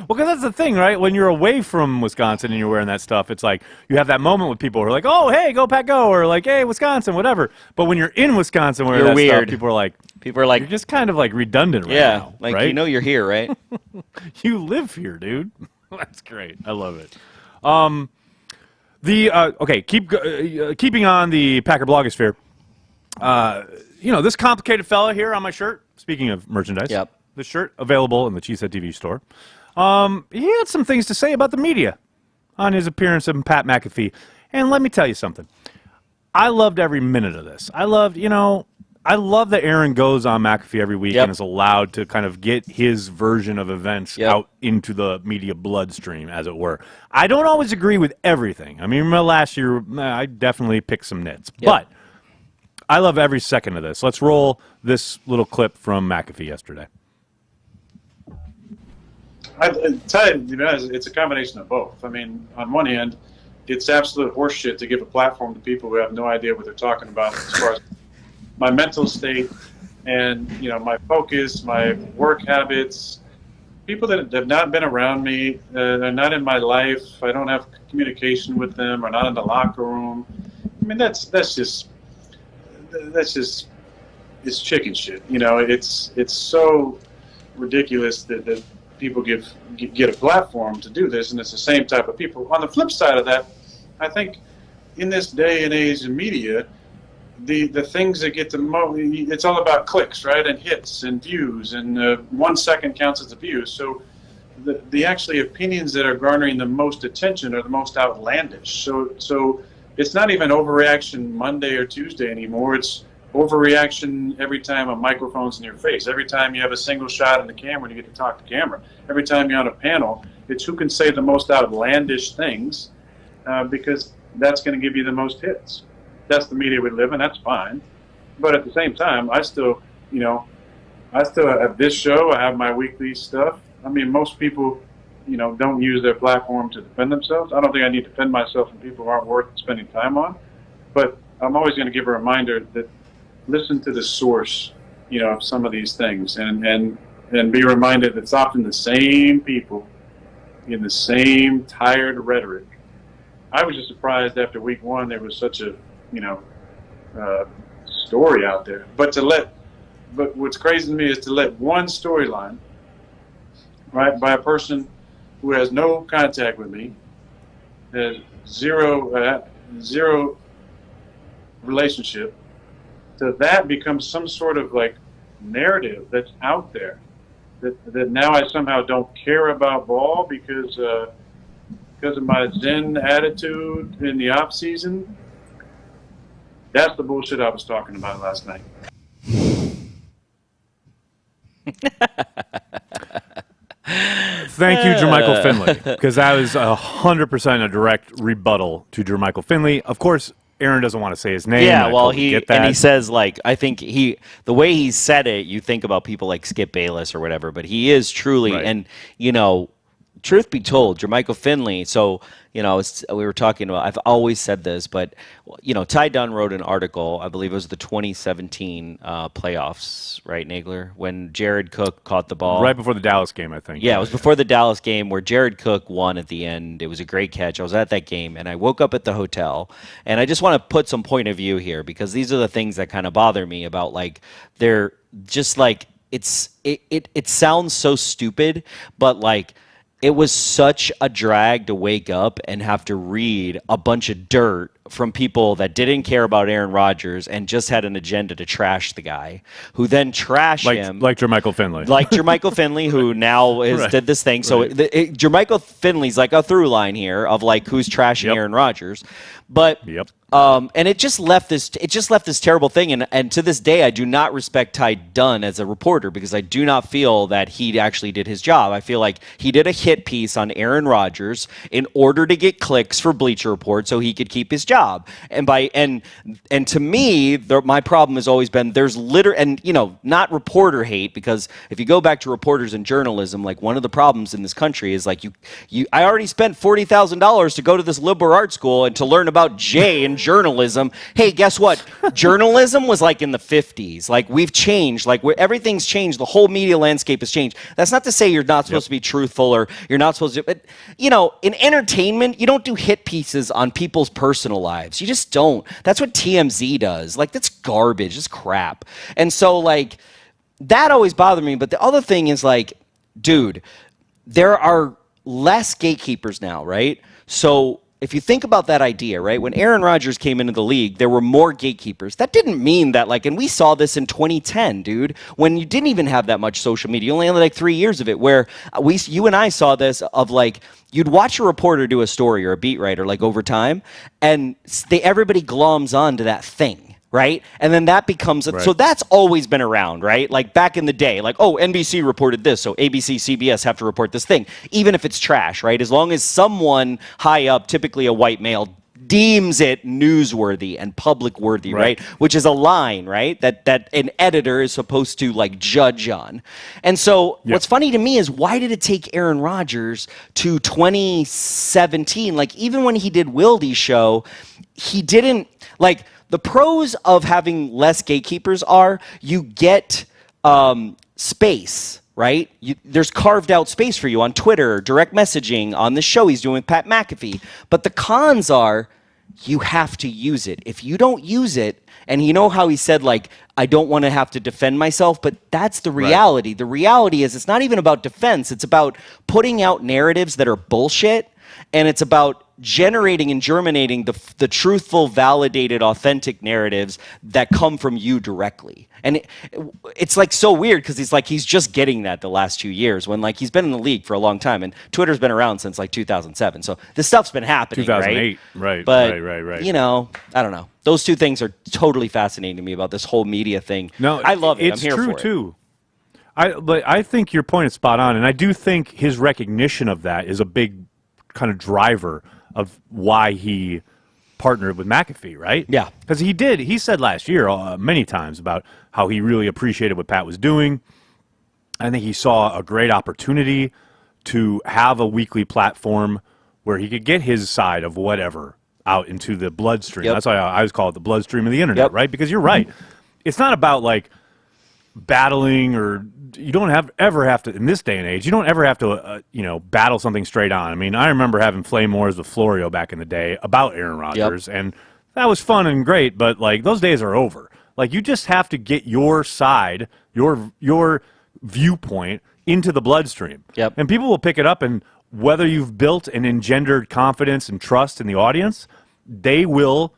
because that's the thing, right? When you're away from Wisconsin and you're wearing that stuff, it's like you have that moment with people who are like, oh, hey, go Pack Go, or like, hey, Wisconsin, whatever. But when you're in Wisconsin wearing that stuff, people are like, you're just kind of like redundant right now. Like, right? you're here, right? You live here, dude. That's great. I love it. Keeping on the Packer blogosphere. This complicated fella here on my shirt, speaking of merchandise, the shirt available in the CHTV store, he had some things to say about the media on his appearance of Pat McAfee. And let me tell you something. I loved every minute of this. I love that Aaron goes on McAfee every week and is allowed to kind of get his version of events out into the media bloodstream, as it were. I don't always agree with everything. I mean, last year, I definitely picked some nits. But I love every second of this. Let's roll this little clip from McAfee yesterday. I tell you, it's a combination of both. I mean, on one hand, it's absolute horseshit to give a platform to people who have no idea what they're talking about as far as my mental state and, my focus, my work habits, people that have not been around me, they're not in my life, I don't have communication with them, or not in the locker room. I mean, that's just it's chicken shit. You know, it's so ridiculous that people get a platform to do this, and it's the same type of people. On the flip side of that, I think in this day and age of media, the things that get the most, it's all about clicks, right, and hits and views, and 1 second counts as a view. So the actually opinions that are garnering the most attention are the most outlandish. So it's not even overreaction Monday or Tuesday anymore. It's overreaction every time a microphone's in your face, every time you have a single shot in the camera and you get to talk to camera, every time you're on a panel. It's who can say the most outlandish things, because that's going to give you the most hits. That's the media we live in. That's fine. But at the same time, I still have this show. I have my weekly stuff. I mean, most people, don't use their platform to defend themselves. I don't think I need to defend myself from people who aren't worth spending time on. But I'm always going to give a reminder that listen to the source, of some of these things, and be reminded that it's often the same people in the same tired rhetoric. I was just surprised after week one there was such a story out there. But what's crazy to me is to let one storyline, right, by a person who has no contact with me, has zero relationship, to that becomes some sort of like narrative that's out there that now I somehow don't care about ball because of my Zen attitude in the off season. That's the bullshit I was talking about last night. Thank you, Jermichael Finley, because that was 100% a direct rebuttal to Jermichael Finley. Of course, Aaron doesn't want to say his name. Yeah, well, get that. And he says, like, I think the way he said it, you think about people like Skip Bayless or whatever, but he is truly, right. And, truth be told, Jermichael Finley, so, we were talking about, I've always said this, but, Ty Dunn wrote an article, I believe it was the 2017 playoffs, right, Nagler, when Jared Cook caught the ball. Right before the Dallas game, I think. Yeah, it was before the Dallas game where Jared Cook won at the end. It was a great catch. I was at that game, and I woke up at the hotel, and I just want to put some point of view here because these are the things that kind of bother me about, like, they're just like, it sounds so stupid, but, like, it was such a drag to wake up and have to read a bunch of dirt from people that didn't care about Aaron Rodgers and just had an agenda to trash the guy, who then trashed him. Like Jermichael Finley. Like Jermichael Finley, who now did this thing. So Jermichael Finley's like a through line here of like who's trashing Aaron Rodgers. But and it just left this terrible thing. And to this day, I do not respect Ty Dunn as a reporter because I do not feel that he actually did his job. I feel like he did a hit piece on Aaron Rodgers in order to get clicks for Bleacher Report so he could keep his job. And to me, my problem has always been there's not reporter hate, because if you go back to reporters in journalism, like one of the problems in this country is like I already spent $40,000 to go to this liberal arts school and to learn about Jay and journalism. Hey, guess what? Journalism was like in the 50s. Like we've changed. Like everything's changed. The whole media landscape has changed. That's not to say you're not supposed to be truthful or you're not supposed to. But in entertainment, you don't do hit pieces on people's personal lives. You just don't. That's what TMZ does. Like that's garbage. It's crap. And so like that always bothered me. But the other thing is like, dude, there are less gatekeepers now, right? So if you think about that idea, right, when Aaron Rodgers came into the league, there were more gatekeepers. That didn't mean that, like, and we saw this in 2010, dude, when you didn't even have that much social media. You only had like 3 years of it, where you and I saw this of like, you'd watch a reporter do a story or a beat writer like over time, and everybody gloms onto that thing. Right? And then that becomes, so that's always been around, right? Like back in the day, like, oh, NBC reported this, so ABC, CBS have to report this thing, even if it's trash, right? As long as someone high up, typically a white male, deems it newsworthy and public worthy, right? Which is a line, right? That an editor is supposed to like judge on. And so what's funny to me is why did it take Aaron Rodgers to 2017? Like even when he did Wildy's show, he didn't like. The pros of having less gatekeepers are you get space right? There's carved out space for you on Twitter, direct messaging, on the show he's doing with Pat McAfee. But the cons are you have to use it. If you don't use it, and you know how he said, like, I don't want to have to defend myself, but that's the reality. Right. The reality is it's not even about defense. It's about putting out narratives that are bullshit, and it's about generating and germinating the truthful, validated, authentic narratives that come from you directly. And it's like so weird because he's just getting that the last 2 years when like he's been in the league for a long time, and Twitter's been around since like 2007. So this stuff's been happening, 2008, right? But, right. You know, I don't know. Those two things are totally fascinating to me about this whole media thing. No, I love it. I'm here for it. It's true too. But I think your point is spot on, and I do think his recognition of that is a big kind of driver of why he partnered with McAfee, right? Yeah. Because he said last year many times about how he really appreciated what Pat was doing. I think he saw a great opportunity to have a weekly platform where he could get his side of whatever out into the bloodstream. That's why I always call it the bloodstream of the internet, right? Because you're right. It's not about like battling, or you don't ever have to, in this day and age, you don't ever have to, battle something straight on. I mean, I remember having flame wars with Florio back in the day about Aaron Rodgers, and that was fun and great, but like those days are over. Like you just have to get your side, your viewpoint into the bloodstream. And people will pick it up, and whether you've built and engendered confidence and trust in the audience, they will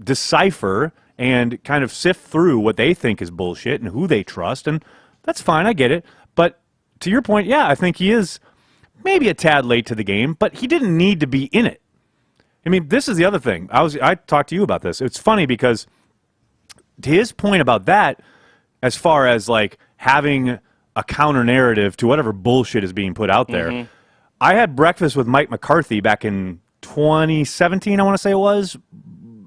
decipher and kind of sift through what they think is bullshit and who they trust, and that's fine, I get it. But to your point, I think he is maybe a tad late to the game, but he didn't need to be in it. I mean, this is the other thing. I talked to you about this. It's funny because to his point about that, as far as like having a counter narrative to whatever bullshit is being put out there, I had breakfast with Mike McCarthy back in 2017, I want to say it was,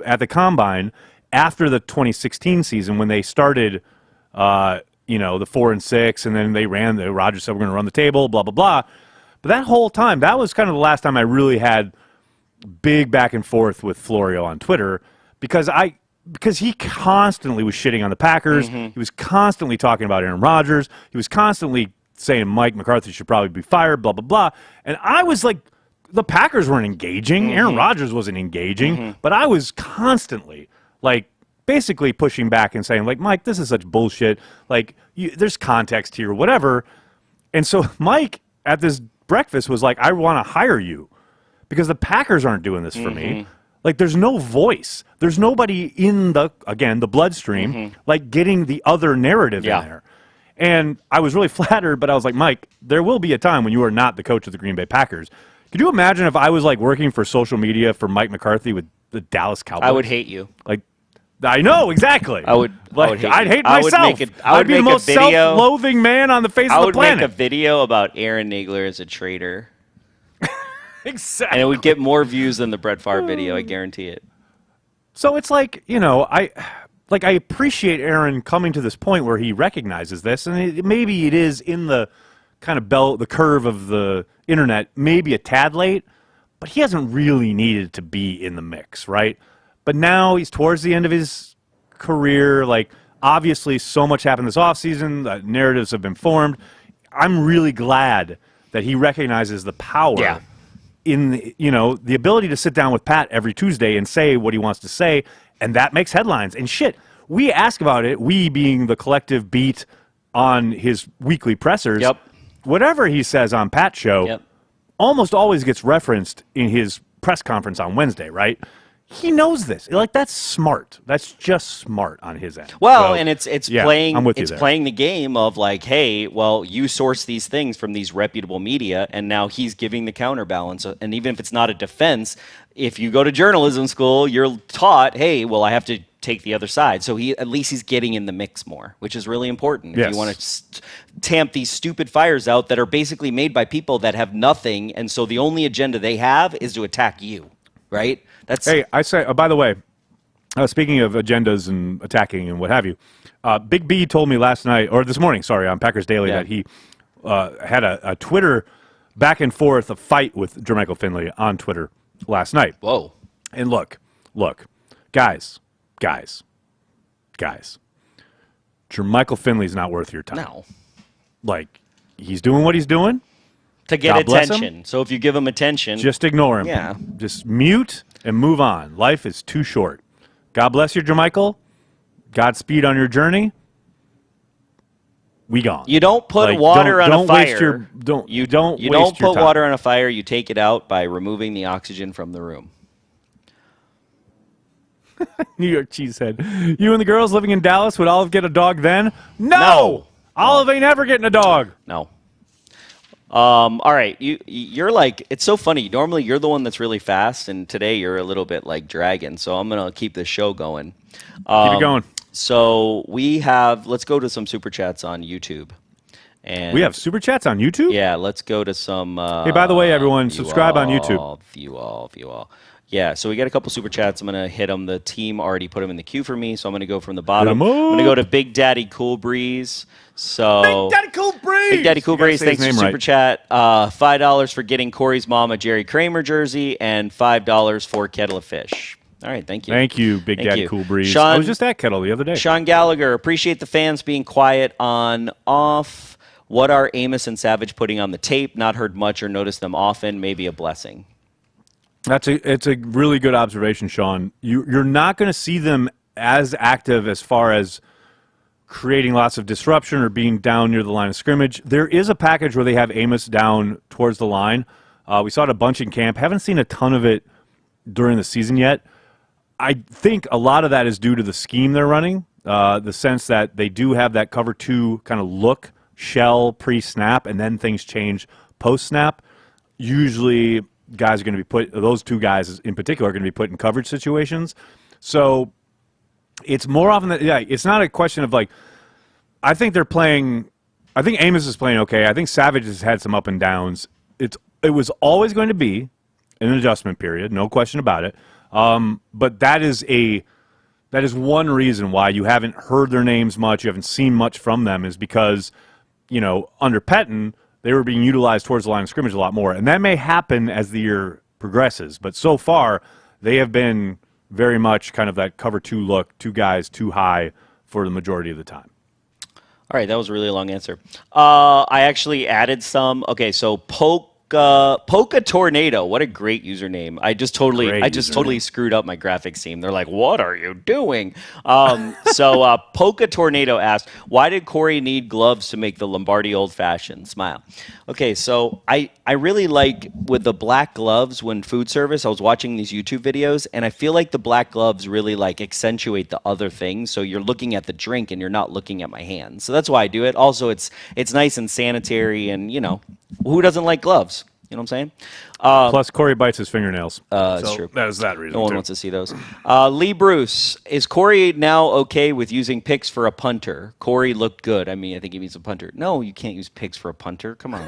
at the Combine, after the 2016 season when they started, the 4-6, and then they ran. Rodgers said we're going to run the table, blah blah blah. But that whole time, that was kind of the last time I really had big back and forth with Florio on Twitter because he constantly was shitting on the Packers. He was constantly talking about Aaron Rodgers. He was constantly saying Mike McCarthy should probably be fired, blah blah blah. And I was like, the Packers weren't engaging. Aaron Rodgers wasn't engaging, but I was constantly like basically pushing back and saying, like, Mike, this is such bullshit. Like, there's context here, whatever. And so Mike at this breakfast was like, I want to hire you because the Packers aren't doing this for me. Like, there's no voice. There's nobody in the bloodstream, like getting the other narrative in there. And I was really flattered, but I was like, Mike, there will be a time when you are not the coach of the Green Bay Packers. Could you imagine if I was like working for social media for Mike McCarthy with the Dallas Cowboys? I would hate you. Like, I know, exactly. I'd hate myself. I'd be the most self-loathing man on the face of the planet. I would make a video about Aaron Nagler as a traitor. Exactly. And it would get more views than the Brett Favre video, I guarantee it. So it's like, I appreciate Aaron coming to this point where he recognizes this, and maybe it is in the kind of the curve of the internet, maybe a tad late, but he hasn't really needed to be in the mix, right? But now he's towards the end of his career. Like, obviously, so much happened this offseason. Narratives have been formed. I'm really glad that he recognizes the power in the ability to sit down with Pat every Tuesday and say what he wants to say, and that makes headlines. And shit, we ask about it, we being the collective beat on his weekly pressers. Whatever he says on Pat's show almost always gets referenced in his press conference on Wednesday, right? He knows this. Like, that's smart. That's just smart on his end. Well, so, and it's playing playing the game of like, hey, well, you source these things from these reputable media, and now he's giving the counterbalance. And even if it's not a defense, if you go to journalism school, you're taught, hey, well, I have to take the other side. So at least he's getting in the mix more, which is really important. If you want to tamp these stupid fires out that are basically made by people that have nothing, and so the only agenda they have is to attack you, right? Hey, I say, by the way, speaking of agendas and attacking and what have you, Big B told me last night, or this morning, sorry, on Packers Daily, that he had a Twitter back and forth, a fight with Jermichael Finley on Twitter last night. Whoa. And look, guys, Jermichael Finley's not worth your time. No. Like, he's doing what he's doing. To get attention. So if you give him attention. Just ignore him. Yeah. Just mute and move on. Life is too short. God bless you, Jermichael. Godspeed on your journey. We gone. You don't put water on a fire. You don't put water on a fire. You take it out by removing the oxygen from the room. New York Cheesehead. You and the girls living in Dallas would Olive get a dog then? No! Olive ain't ever getting a dog. No. All right. You're like, it's so funny. Normally you're the one that's really fast, and today you're a little bit like dragging. So I'm going to keep this show going. Keep it going. So let's go to some super chats on YouTube. And we have super chats on YouTube? Yeah, let's go to some. Hey, by the way, everyone, subscribe on YouTube. View all. Yeah, so we got a couple super chats. I'm going to hit them. The team already put them in the queue for me, so I'm going to go from the bottom. I'm going to go to Big Daddy Cool Breeze. So Big Daddy Cool Breeze! Big Daddy Cool Breeze, thanks for super chat. $5 for getting Corey's mom a Jerry Kramer jersey and $5 for Kettle of Fish. All right, thank you. Thank you, Big Daddy Cool Breeze. I was just at Kettle the other day. Sean Gallagher, appreciate the fans being quiet on off. What are Amos and Savage putting on the tape? Not heard much or noticed them often. Maybe a blessing. It's a really good observation, Sean. You're not going to see them as active as far as creating lots of disruption or being down near the line of scrimmage. There is a package where they have Amos down towards the line. We saw it a bunch in camp. Haven't seen a ton of it during the season yet. I think a lot of that is due to the scheme they're running, the sense that they do have that cover two kind of look, shell pre-snap, and then things change post-snap. Usually guys are going to be those two guys in particular are going to be put in coverage situations. So it's more often that, it's not a question of like, I think Amos is playing okay. I think Savage has had some up and downs. It was always going to be an adjustment period, no question about it. But that is one reason why you haven't heard their names much, you haven't seen much from them, is because, under Pettin, they were being utilized towards the line of scrimmage a lot more. And that may happen as the year progresses. But so far, they have been very much kind of that cover two look, two guys too high for the majority of the time. All right, that was a really long answer. I actually added some. Okay, so Polka Tornado. What a great username. I just totally screwed up my graphics team. They're like, what are you doing? So Polka Tornado asked, why did Corey need gloves to make the Lombardi Old Fashioned? Smile. Okay, so I really like with the black gloves when food service, I was watching these YouTube videos, and I feel like the black gloves really like accentuate the other things. So you're looking at the drink and you're not looking at my hands. So that's why I do it. Also, it's nice and sanitary, and who doesn't like gloves? You know what I'm saying? Plus, Corey bites his fingernails. That's true. That is that reason. No one wants to see those. Lee Bruce, is Corey now okay with using picks for a punter? Corey looked good. I think he means a punter. No, you can't use picks for a punter. Come on.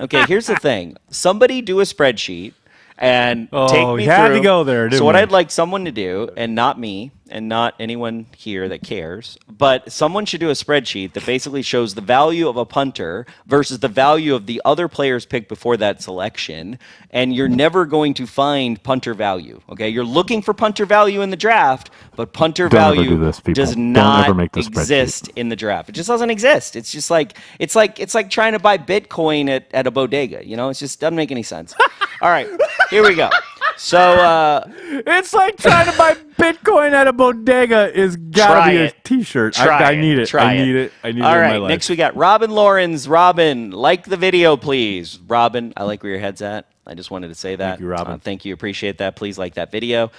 Okay, here's the thing. Somebody do a spreadsheet and take me had through. To go there, didn't so what we? I'd like someone to do, and not me, and not anyone here that cares, but someone should do a spreadsheet that basically shows the value of a punter versus the value of the other players picked before that selection, and you're never going to find punter value, okay? You're looking for punter value in the draft, but punter value does not exist in the draft. It just doesn't exist. It's just like it's like trying to buy Bitcoin at a bodega, It just doesn't make any sense. All right, here we go. So it's like trying to buy Bitcoin at a bodega is gotta be a T-shirt. I need it. I need it All in right, my life. next we got Robin Lawrence. Robin, like the video, please. Robin, I like where your head's at. I just wanted to say that. Thank you, Robin. Thank you. Appreciate that. Please like that video.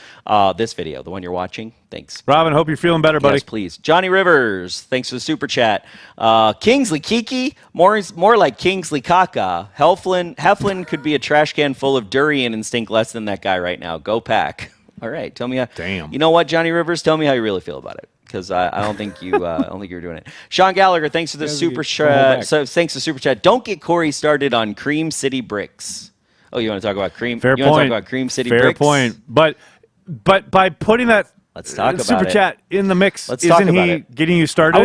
This video, the one you're watching. Thanks. Robin, hope you're feeling better, buddy. Yes, please. Johnny Rivers, thanks for the super chat. Kingsley Kiki, more like Kingsley Kaka. Heflin could be a trash can full of durian and stink less than that guy right now. Go Pack. All right, tell me. Damn. You know what, Johnny Rivers? Tell me how you really feel about it, because I don't think you. I don't think you're doing it. Sean Gallagher, thanks for the super chat. So thanks for the super chat. Don't get Corey started on Cream City Bricks. Oh, you want to talk about Cream? Fair you point. Want to talk about Cream City Fair Bricks? point. But by putting that Let's talk about super it. chat in the mix, Let's talk isn't about he it. getting you started? I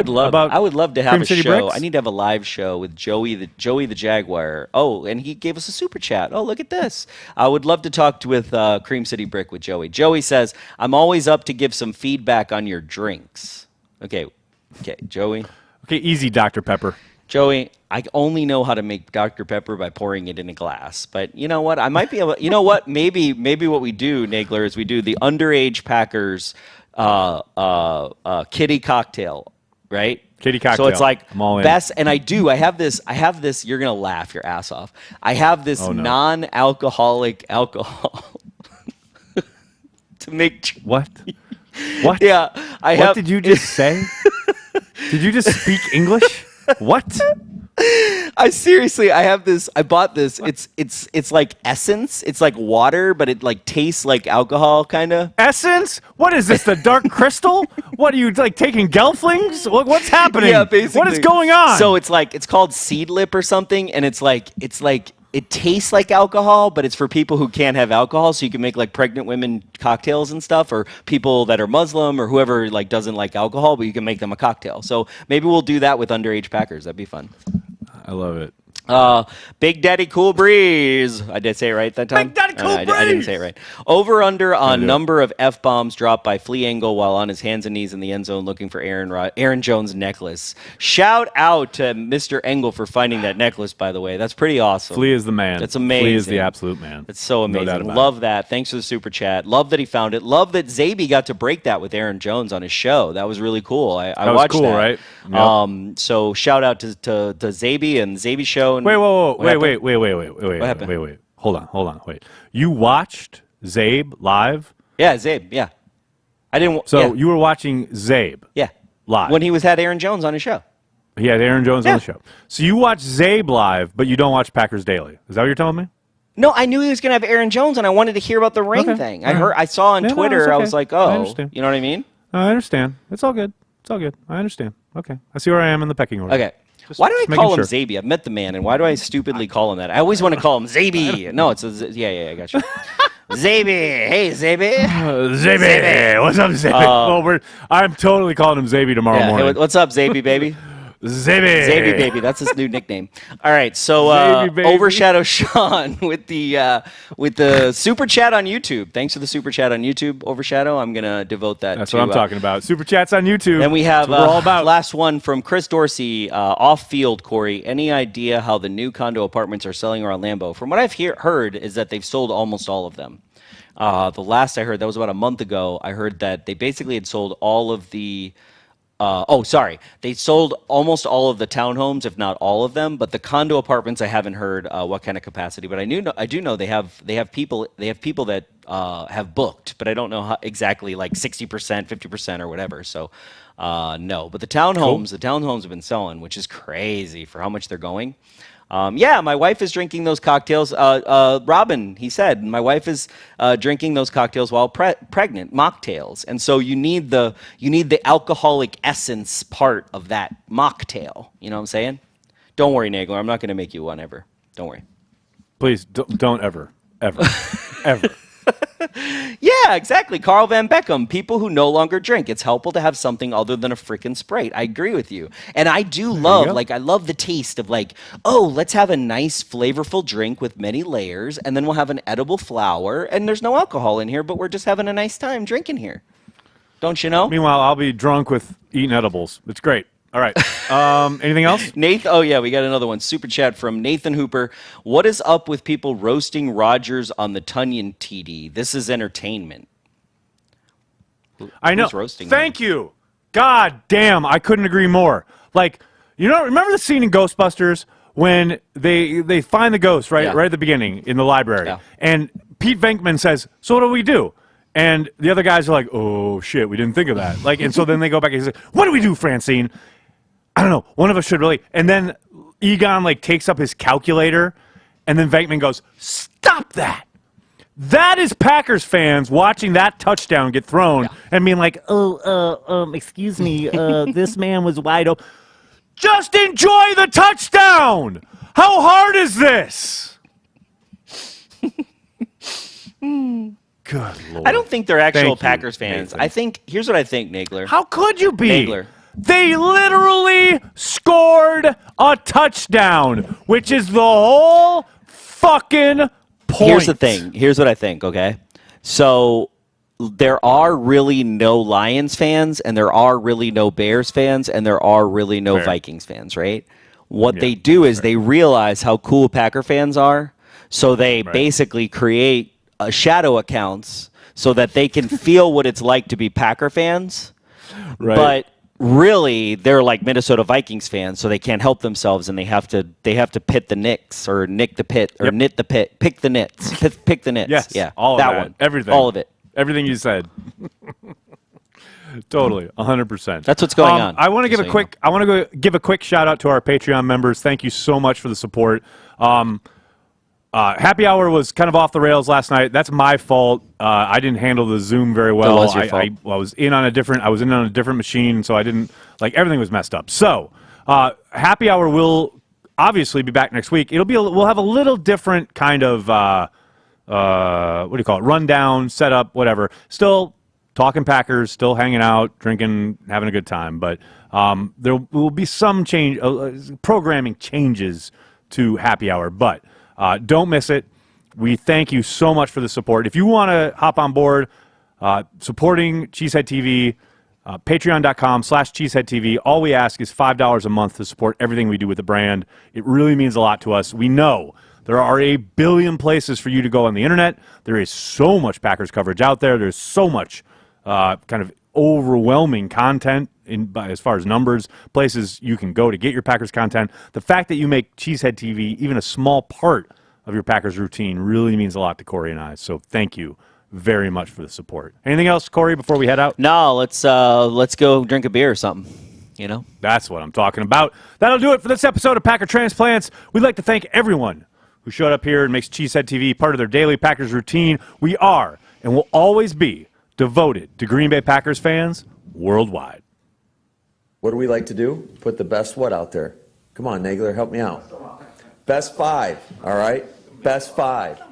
would love to have Cream a City show. Bricks? I need to have a live show with Joey the Jaguar. Oh, and he gave us a super chat. Oh, look at this. I would love to talk with Cream City Brick with Joey. Joey says, I'm always up to give some feedback on your drinks. Okay, Joey. Okay, easy, Dr. Pepper. Joey, I only know how to make Dr. Pepper by pouring it in a glass. But you know what? I might be able. You know what? Maybe what we do, Nagler, is we do the underage Packers kitty cocktail, right? Kitty cocktail. So it's like I'm all in. best, and I have this. You're gonna laugh your ass off. I have this non-alcoholic alcohol to make. What? What? Yeah, What did you just say? Did you just speak English? What? I have this. I bought this. It's like essence. It's like water, but it like tastes like alcohol, kind of. Essence? What is this? The Dark Crystal? What are you like taking Gelflings? What's happening? Yeah, basically. What is going on? So it's called Seed Lip or something, and it's like it tastes like alcohol, but it's for people who can't have alcohol, so you can make like pregnant women cocktails and stuff, or people that are Muslim or whoever like doesn't like alcohol, but you can make them a cocktail. So maybe we'll do that with underage Packers. That'd be fun. I love it. Big Daddy Cool Breeze. I did say it right that time? Big Daddy Cool Breeze! I didn't say it right. Over under on number of F-bombs dropped by Flea Engel while on his hands and knees in the end zone looking for Aaron Jones' necklace. Shout out to Mr. Engel for finding that necklace, by the way. That's pretty awesome. Flea is the man. That's amazing. Flea is the absolute man. It's so amazing. No doubt about Love that. Thanks for the super chat. Love that he found it. Love that Zabe got to break that with Aaron Jones on his show. That was really cool. I watched cool, that. Right? Yep. So shout out to Zabe and Zabe's show. And Wait. What happened? Wait. Hold on. Wait. You watched Zabe live? Yeah, Zabe. Yeah. I didn't. So you were watching Zabe? Yeah. Live. When he had Aaron Jones on his show. He had Aaron Jones on the show. So you watch Zabe live, but you don't watch Packers Daily. Is that what you're telling me? No, I knew he was going to have Aaron Jones, and I wanted to hear about the ring thing. I saw on Twitter. Okay. I was like, I understand. You know what I mean? I understand. It's all good. I understand. Okay. I see where I am in the pecking order. Okay. Why do I call him Zabe? I've met the man, and why do I stupidly call him that? I always want to call him Zabe. No, it's I got you. Zabe. Hey, Zabe. Zabe. What's up, Zabe? I'm totally calling him Zabe tomorrow morning. Hey, what's up, Zabe, baby? Zabe baby, that's his new nickname. All right, so overshadow Sean with the super chat on YouTube. Thanks for the super chat on YouTube, overshadow. I'm gonna devote that. That's what I'm talking about. Super chats on YouTube. And we have we're all about. Last one from Chris Dorsey, off field. Corey, any idea how the new condo apartments are selling around Lambeau? From what I've heard is that they've sold almost all of them. The last I heard, that was about a month ago. I heard that they basically had sold all of the. They sold almost all of the townhomes, if not all of them. But the condo apartments, I haven't heard what kind of capacity. But I do know they have people that have booked, but I don't know how exactly, like 60%, 50%, or whatever. So no. But the townhomes have been selling, which is crazy for how much they're going. My wife is drinking those cocktails. Robin, he said, my wife is drinking those cocktails while pregnant, mocktails. And so you need the alcoholic essence part of that mocktail. You know what I'm saying? Don't worry, Nagler. I'm not going to make you one ever. Don't worry. Please don't ever. Yeah, exactly. Carl Van Beckham, people who no longer drink. It's helpful to have something other than a freaking Sprite. I agree with you. And I do love, I love the taste of let's have a nice flavorful drink with many layers, and then we'll have an edible flower, and there's no alcohol in here, but we're just having a nice time drinking here. Don't you know? Meanwhile, I'll be drunk with eating edibles. It's great. All right. Anything else? Nathan. Oh, yeah, we got another one. Super chat from Nathan Hooper. What is up with people roasting Rodgers on the Tunyon TD? This is entertainment. I know. Who's roasting Thank him? you. God damn, I couldn't agree more. Remember the scene in Ghostbusters when they find the ghost, right? Yeah. Right at the beginning in the library. Yeah. And Pete Venkman says, so what do we do? And the other guys are like, oh, shit, we didn't think of that. And so then they go back and he's like, what do we do, Francine? I don't know. One of us should really. And then Egon takes up his calculator, and then Venkman goes, "Stop that!" That is Packers fans watching that touchdown get thrown and being like, excuse me, this man was wide open. Just enjoy the touchdown. How hard is this? Good Lord. I don't think they're actual Packers fans. Nathan. Here's what I think, Nagler. How could you be? Nagler. They literally scored a touchdown, which is the whole fucking point. Here's the thing. Here's what I think, okay? So there are really no Lions fans, and there are really no Bears fans, and there are really no Vikings fans, right? what they do is they realize how cool Packer fans are, so they basically create shadow accounts so that they can feel what it's like to be Packer fans. Right. But really, they're like Minnesota Vikings fans, so they can't help themselves, and they have to pit the Knicks or nick the pit or knit the pit, pick the Nits, pick the Nits. Yes, yeah, all of that one, everything, all of it, everything you said. Totally, 100%. That's what's going on. I want to give a quick shout out to our Patreon members. Thank you so much for the support. Happy hour was kind of off the rails last night. That's my fault. I didn't handle the Zoom very well. That was your fault. I was in on a different machine, so I didn't everything was messed up. So happy hour will obviously be back next week. We'll have a little different kind of what do you call it? Rundown, setup, whatever. Still talking Packers, still hanging out, drinking, having a good time. But there will be some change, programming changes to happy hour. But don't miss it. We thank you so much for the support. If you want to hop on board, supporting Cheesehead TV, patreon.com/CheeseheadTV. All we ask is $5 a month to support everything we do with the brand. It really means a lot to us. We know there are a billion places for you to go on the internet. There is so much Packers coverage out there. There's so much kind of overwhelming content as far as numbers, places you can go to get your Packers content. The fact that you make Cheesehead TV even a small part of your Packers routine really means a lot to Corey and I. So thank you very much for the support. Anything else, Corey, before we head out? No, let's go drink a beer or something. You know? That's what I'm talking about. That'll do it for this episode of Packer Transplants. We'd like to thank everyone who showed up here and makes Cheesehead TV part of their daily Packers routine. We are and will always be devoted to Green Bay Packers fans worldwide. What do we like to do? Put the best what out there? Come on, Nagler, help me out. Best 5, all right? Best 5.